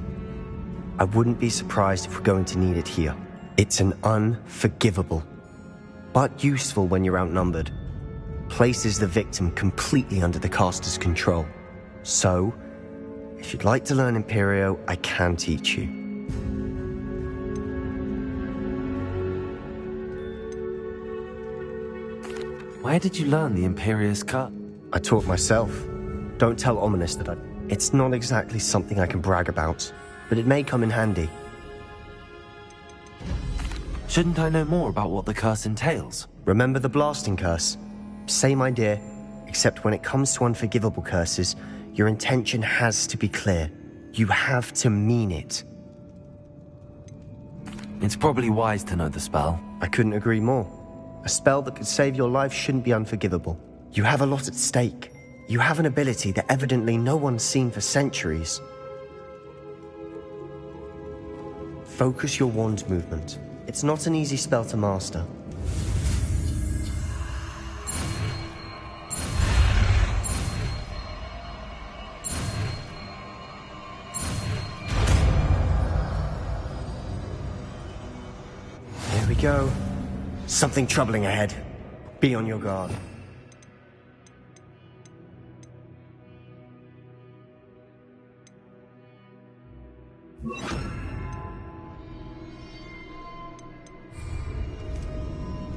I wouldn't be surprised if we're going to need it here. It's an unforgivable, but useful when you're outnumbered. Places the victim completely under the caster's control. So, if you'd like to learn Imperio, I can teach you. Where did you learn the Imperius Curse? I taught myself. Don't tell Ominous that It's not exactly something I can brag about, but it may come in handy. Shouldn't I know more about what the curse entails? Remember the blasting curse? Same idea, except when it comes to unforgivable curses, your intention has to be clear. You have to mean it. It's probably wise to know the spell. I couldn't agree more. A spell that could save your life shouldn't be unforgivable. You have a lot at stake. You have an ability that evidently no one's seen for centuries. Focus your wand movement. It's not an easy spell to master. There we go. Something troubling ahead. Be on your guard.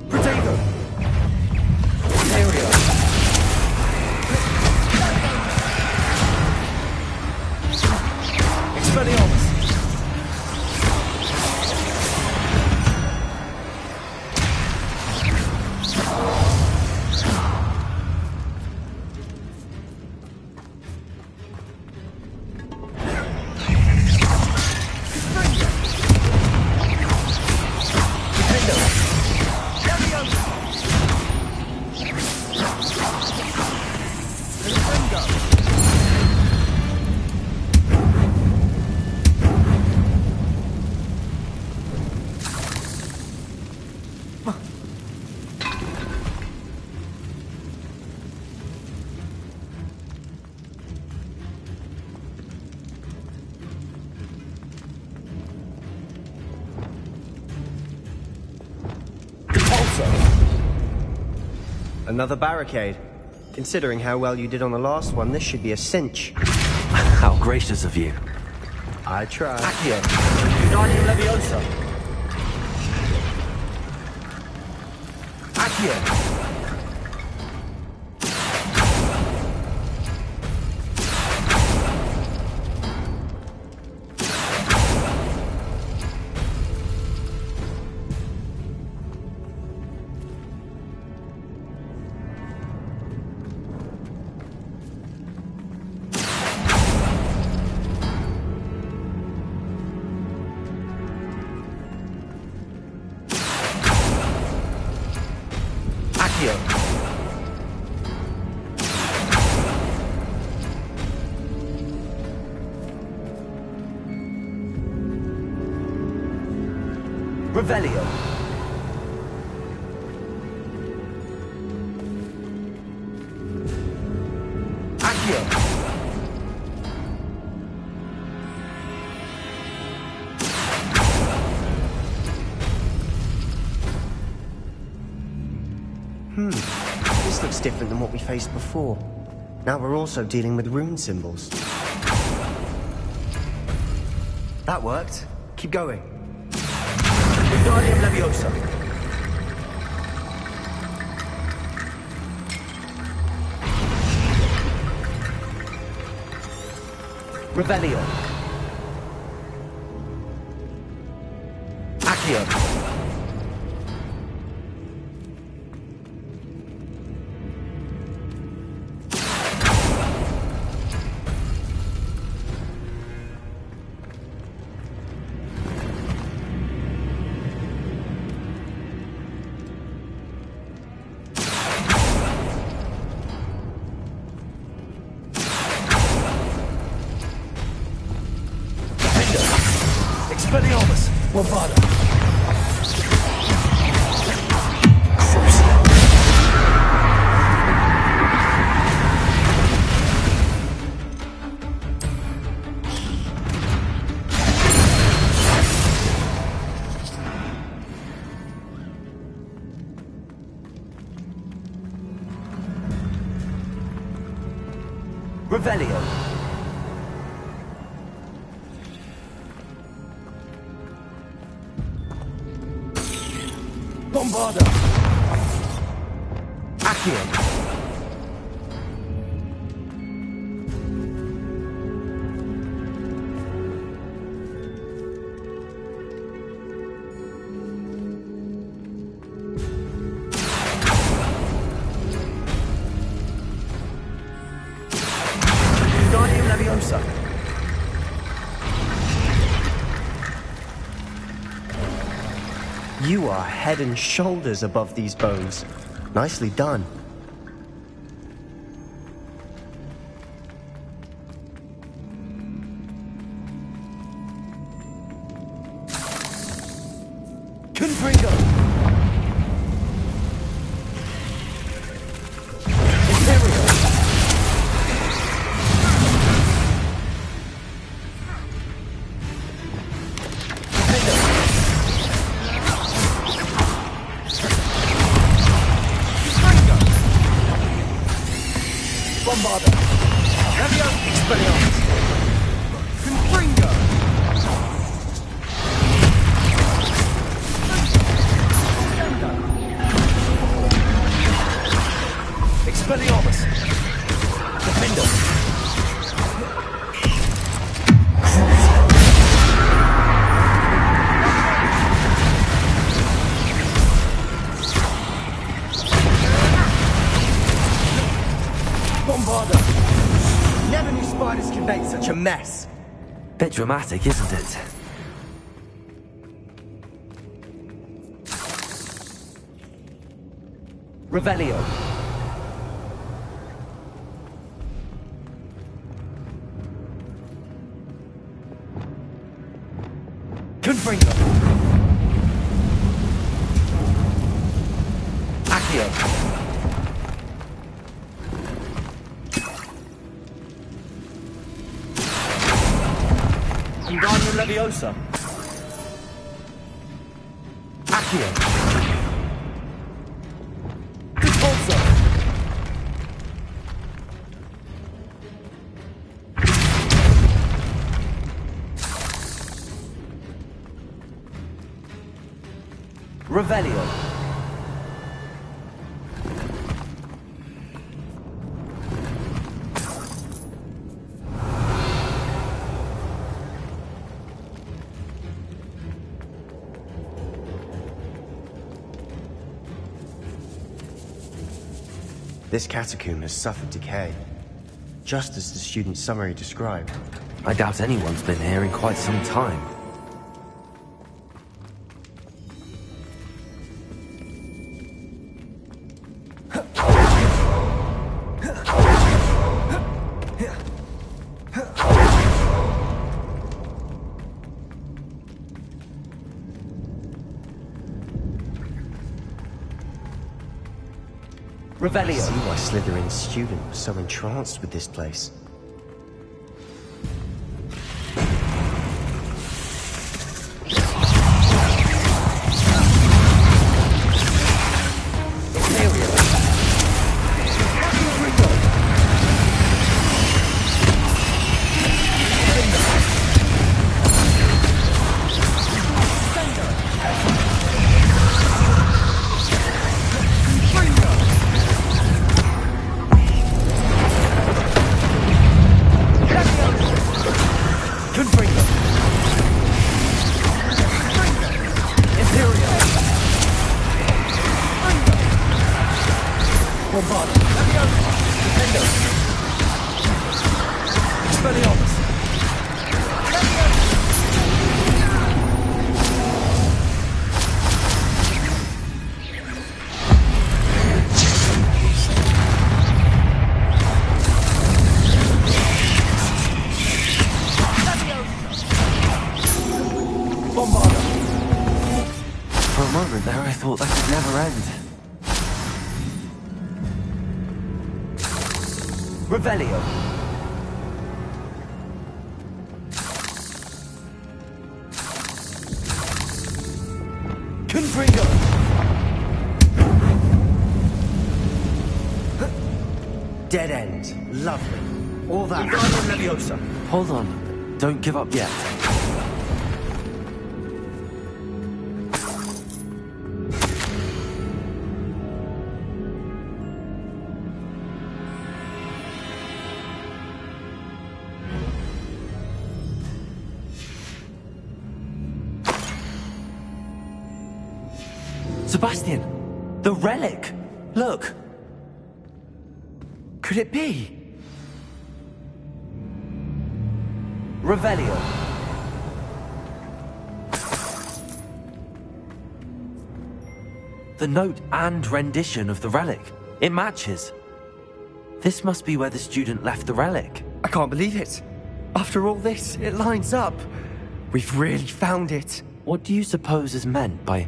Protego! There we go. Expelliarmus! Another barricade. Considering how well you did on the last one, this should be a cinch. How gracious of you. I try. Accio. Wingardium Leviosa. Accio. Revelio. Accio. This looks different than what we faced before. Now we're also dealing with rune symbols. That worked. Keep going. Wingardium Leviosa. Revelio. Accio. Expelliarmus. Bombarda. Revelio. Bombarda. Accio. Wingardium Leviosa. You are head and shoulders above these bones. Nicely done. Confringo. Bombarda. Levio Expelliarmus. Confringo. Expelliarmus. Defender. Bombarda. Never knew spiders could make such a mess. Bit dramatic, isn't it? Revelio. Confringo. Accio. Wingardium Leviosa. Accio. Repulsor. Revelio. This catacomb has suffered decay, just as the student's summary described. I doubt anyone's been here in quite some time. I see why Slytherin's student was so entranced with this place. For a moment there, I thought that could never end. Revelio. Confringo. Dead end. Lovely. All that. Hold on. Don't give up yet. Sebastian! The relic! Look! Could it be? Revelio. The note and rendition of the relic. It matches. This must be where the student left the relic. I can't believe it. After all this, it lines up. We've really found it. What do you suppose is meant by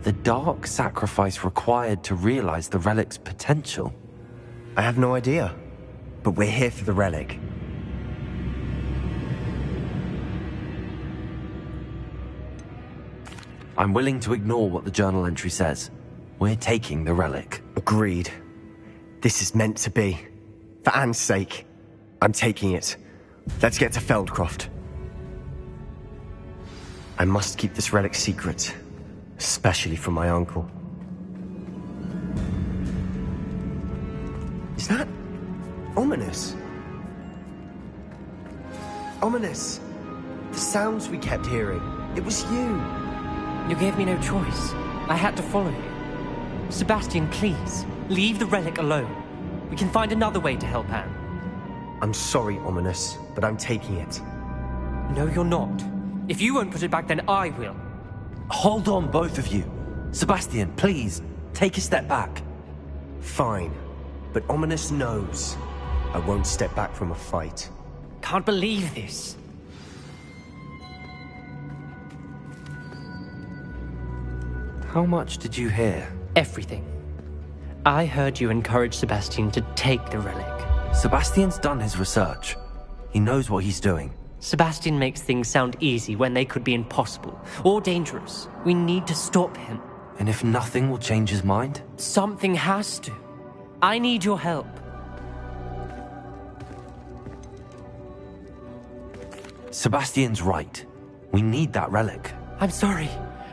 the dark sacrifice required to realize the relic's potential? I have no idea. But we're here for the relic. I'm willing to ignore what the journal entry says. We're taking the relic. Agreed. This is meant to be. For Anne's sake, I'm taking it. Let's get to Feldcroft. I must keep this relic secret, especially from my uncle. Is that ominous? Ominous. The sounds we kept hearing. It was you. You gave me no choice. I had to follow you. Sebastian, please, leave the relic alone. We can find another way to help Anne. I'm sorry, Ominous, but I'm taking it. No, you're not. If you won't put it back, then I will. Hold on, both of you. Sebastian, please, take a step back. Fine, but Ominous knows I won't step back from a fight. Can't believe this. How much did you hear? Everything. I heard you encourage Sebastian to take the relic. Sebastian's done his research. He knows what he's doing. Sebastian makes things sound easy when they could be impossible or dangerous. We need to stop him. And if nothing will change his mind? Something has to. I need your help. Sebastian's right. We need that relic. I'm sorry.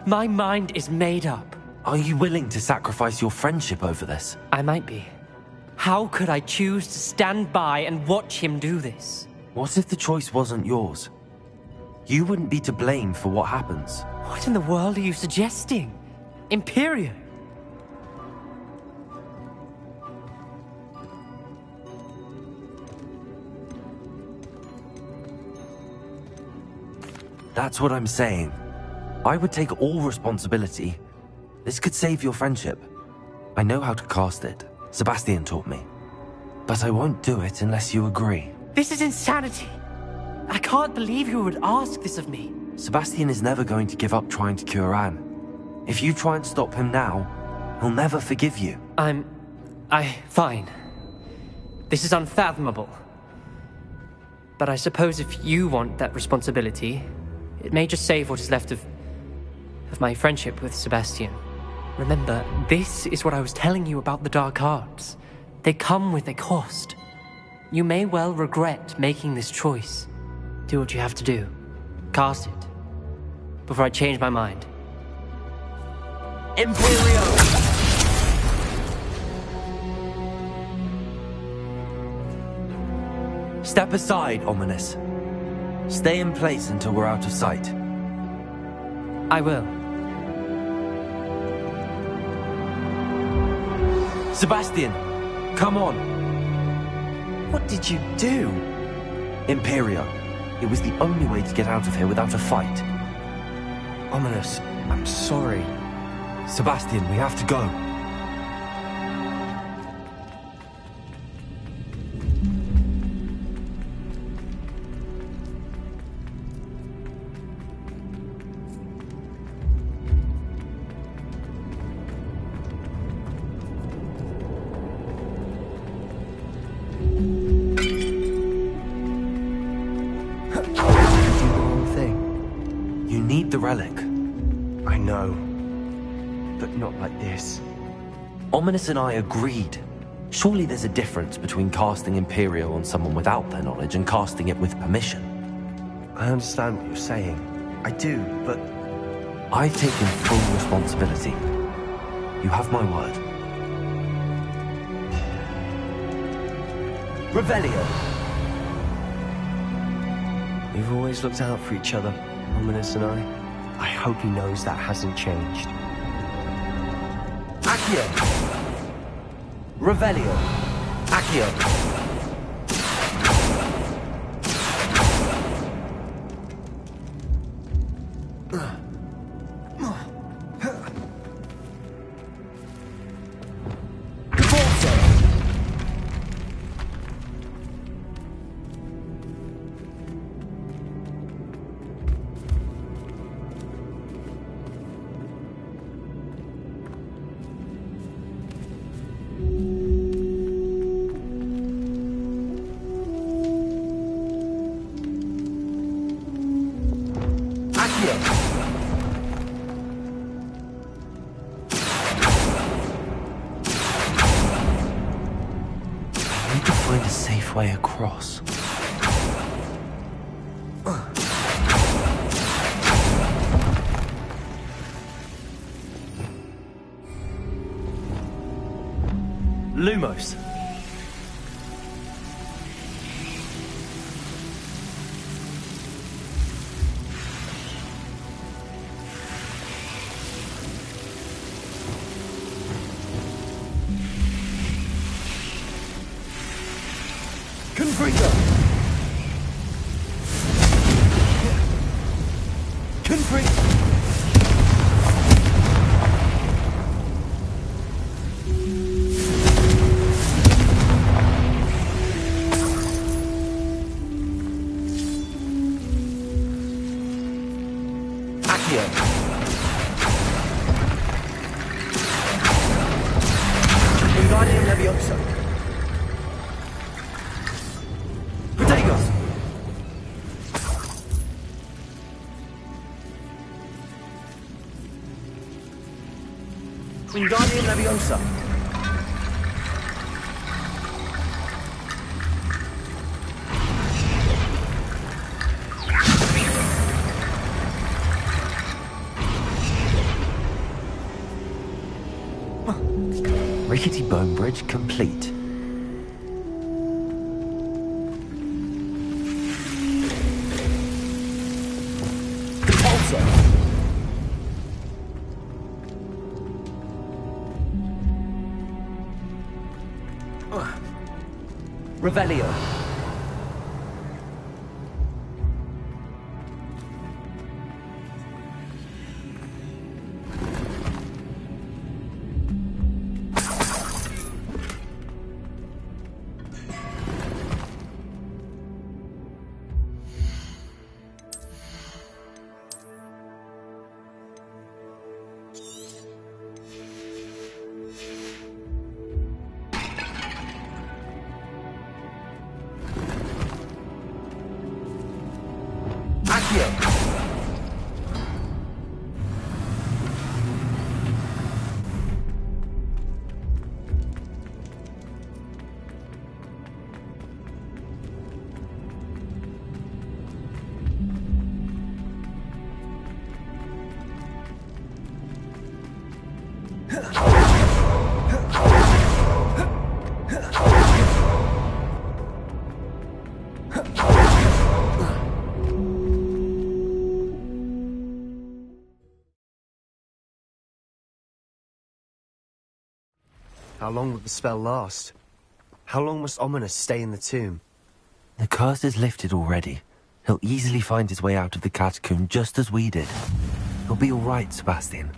My mind is made up. Are you willing to sacrifice your friendship over this? I might be. How could I choose to stand by and watch him do this? What if the choice wasn't yours? You wouldn't be to blame for what happens. What in the world are you suggesting? Imperium? That's what I'm saying. I would take all responsibility. This could save your friendship. I know how to cast it. Sebastian taught me. But I won't do it unless you agree. This is insanity. I can't believe you would ask this of me. Sebastian is never going to give up trying to cure Anne. If you try and stop him now, he'll never forgive you. Fine. This is unfathomable. But I suppose if you want that responsibility, it may just save what is left of my friendship with Sebastian. Remember, this is what I was telling you about the dark arts. They come with a cost. You may well regret making this choice. Do what you have to do. Cast it. Before I change my mind. Imperio! Step aside, Ominous. Stay in place until we're out of sight. I will. Sebastian, come on. What did you do? Imperio. It was the only way to get out of here without a fight. Ominous, I'm sorry. Sebastian, we have to go. The relic. I know, but not like this. Ominous and I agreed. Surely there's a difference between casting Imperio on someone without their knowledge and casting it with permission. I understand what you're saying. I do, but... I've taken full responsibility. You have my word. Revelio! We've always looked out for each other, Ominous and I. I hope he knows that hasn't changed. Accio! Revelio! Accio! Way across. Lumos. Confringo! Confringo! Accio! Wingardium Leviosa! Wingardium Leviosa. Rickety bone bridge complete. Revelio. How long will the spell last? How long must Ominous stay in the tomb? The curse is lifted already. He'll easily find his way out of the catacomb just as we did. He'll be all right, Sebastian.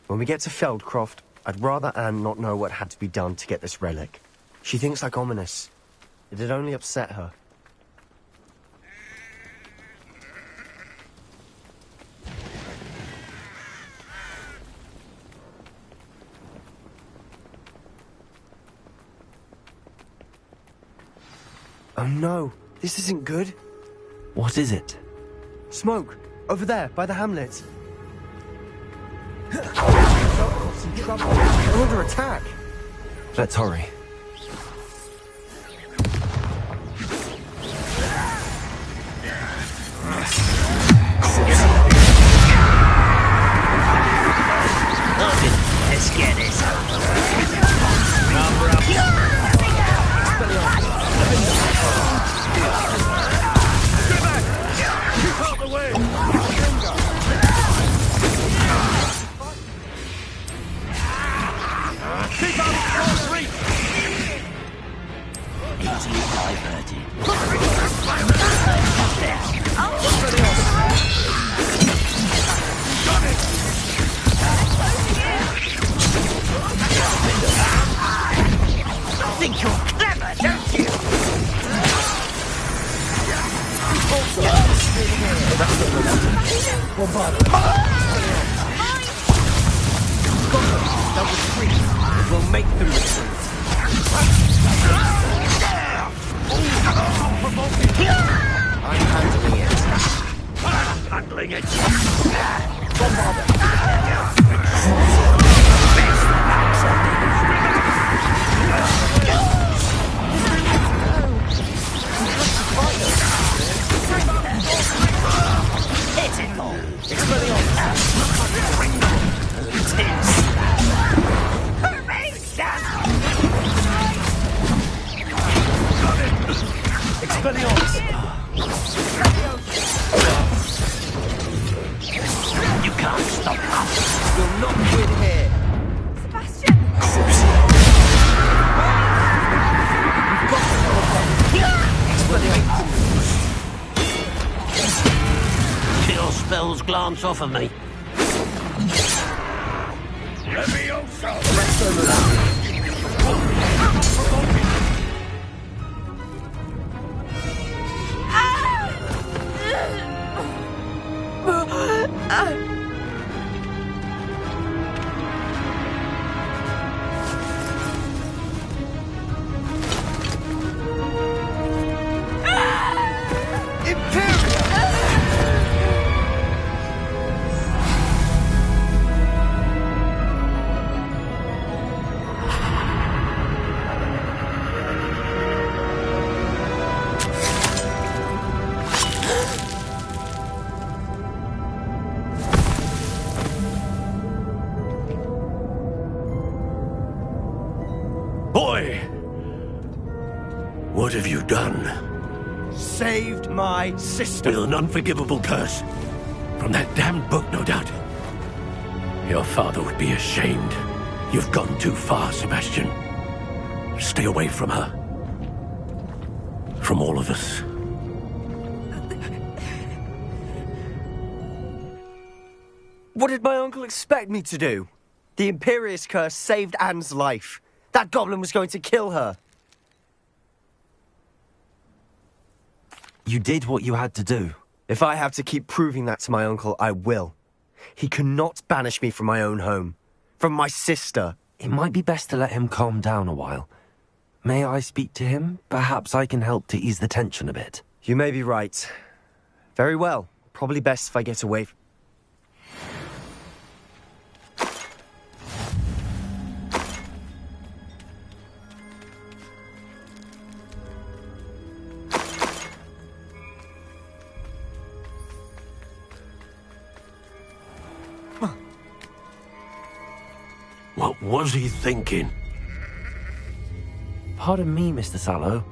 When we get to Feldcroft, I'd rather Anne not know what had to be done to get this relic. She thinks like Ominous. It'd only upset her. Oh no, this isn't good. What is it? Smoke! Over there, by the hamlet. Feldcroft's in trouble. They're under attack. Let's hurry. Let's get this number up. Keep out the way! Keep out of close reach! Easily diverted. Got it! Think you're clever, don't you? Double three. It will make them retreat. I'm handling it. Handling it! Hit it all. You can't stop us. You'll not win here. Sebastian! Kill spells glance off of me. have you done? Saved my sister. With an unforgivable curse. From that damned book, no doubt. Your father would be ashamed. You've gone too far, Sebastian. Stay away from her. From all of us. What did my uncle expect me to do? The Imperious curse saved Anne's life. That goblin was going to kill her. You did what you had to do. If I have to keep proving that to my uncle, I will. He cannot banish me from my own home. From my sister. It might be best to let him calm down a while. May I speak to him? Perhaps I can help to ease the tension a bit. You may be right. Very well. Probably best if I get away from... What was he thinking? Pardon me, Mr. Sallow.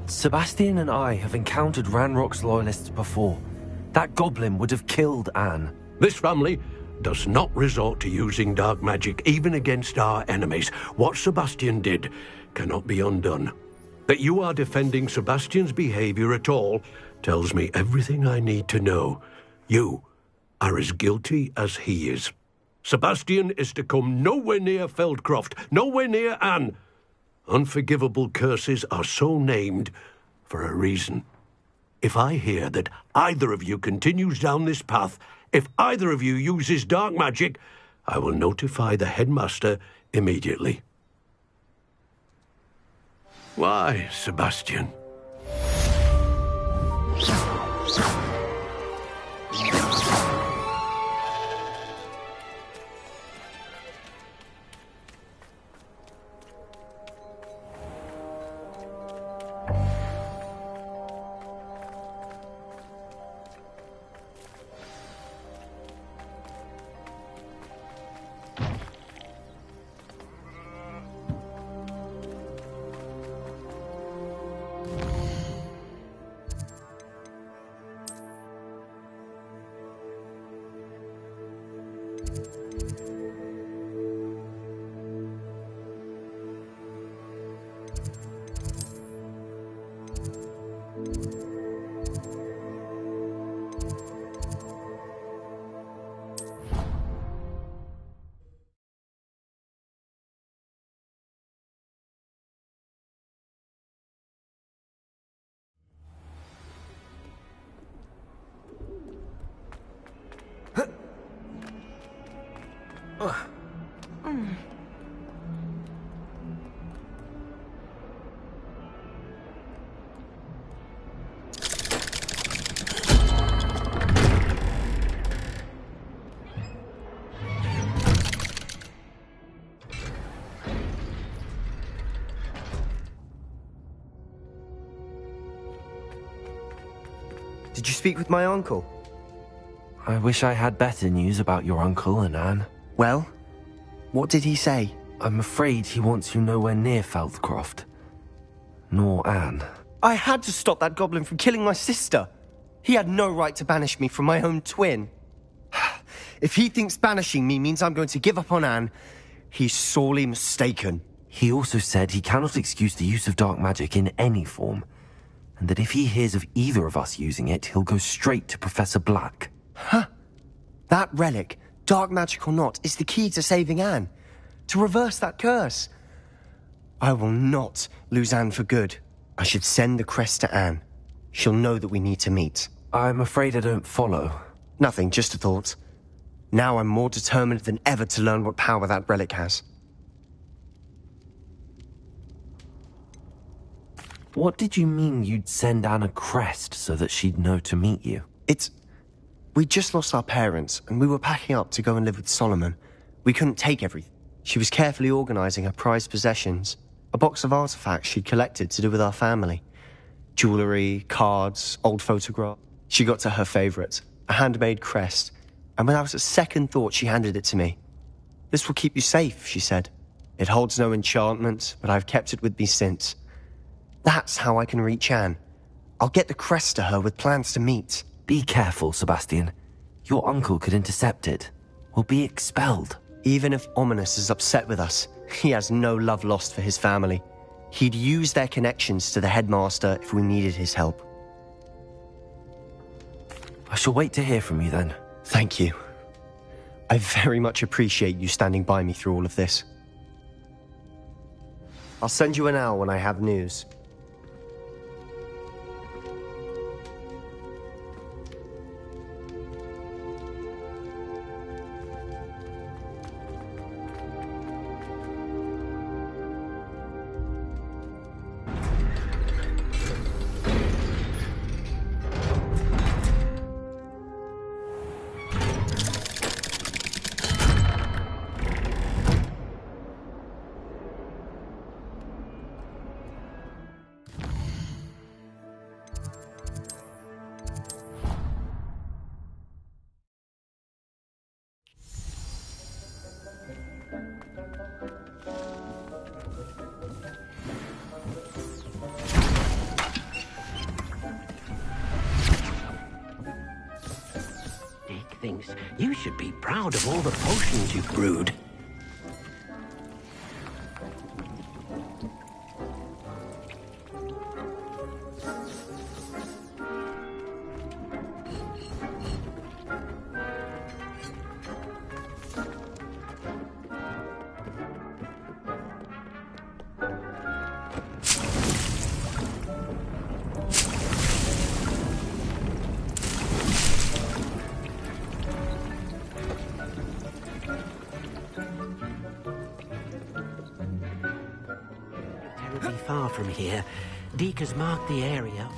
Sebastian and I have encountered Ranrock's loyalists before. That goblin would have killed Anne. This family does not resort to using dark magic even against our enemies. What Sebastian did cannot be undone. That you are defending Sebastian's behavior at all tells me everything I need to know. You are as guilty as he is. Sebastian is to come nowhere near Feldcroft, nowhere near Anne. Unforgivable curses are so named for a reason. If I hear that either of you continues down this path, if either of you uses dark magic, I will notify the headmaster immediately. Why, Sebastian? Did you speak with my uncle? I wish I had better news about your uncle and Anne. Well, what did he say? I'm afraid he wants you nowhere near Feldcroft. Nor Anne. I had to stop that goblin from killing my sister. He had no right to banish me from my own twin. If he thinks banishing me means I'm going to give up on Anne, he's sorely mistaken. He also said he cannot excuse the use of dark magic in any form, and that if he hears of either of us using it, he'll go straight to Professor Black. Huh. That relic, dark magic or not, is the key to saving Anne. To reverse that curse. I will not lose Anne for good. I should send the crest to Anne. She'll know that we need to meet. I'm afraid I don't follow. Nothing, just a thought. Now I'm more determined than ever to learn what power that relic has. What did you mean you'd send Anne a crest so that she'd know to meet you? We just lost our parents, and we were packing up to go and live with Solomon. We couldn't take everything. She was carefully organising her prized possessions. A box of artifacts she'd collected to do with our family. Jewellery, cards, old photographs. She got to her favourite, a handmade crest, and without a second thought she handed it to me. "This will keep you safe," she said. It holds no enchantment, but I've kept it with me since. That's how I can reach Anne. I'll get the crest to her with plans to meet. Be careful, Sebastian. Your uncle could intercept it. We'll be expelled. Even if Ominous is upset with us, he has no love lost for his family. He'd use their connections to the headmaster if we needed his help. I shall wait to hear from you then. Thank you. I very much appreciate you standing by me through all of this. I'll send you an owl when I have news. Thinks you should be proud of all the potions you've brewed. Far from here. Deek has marked the area.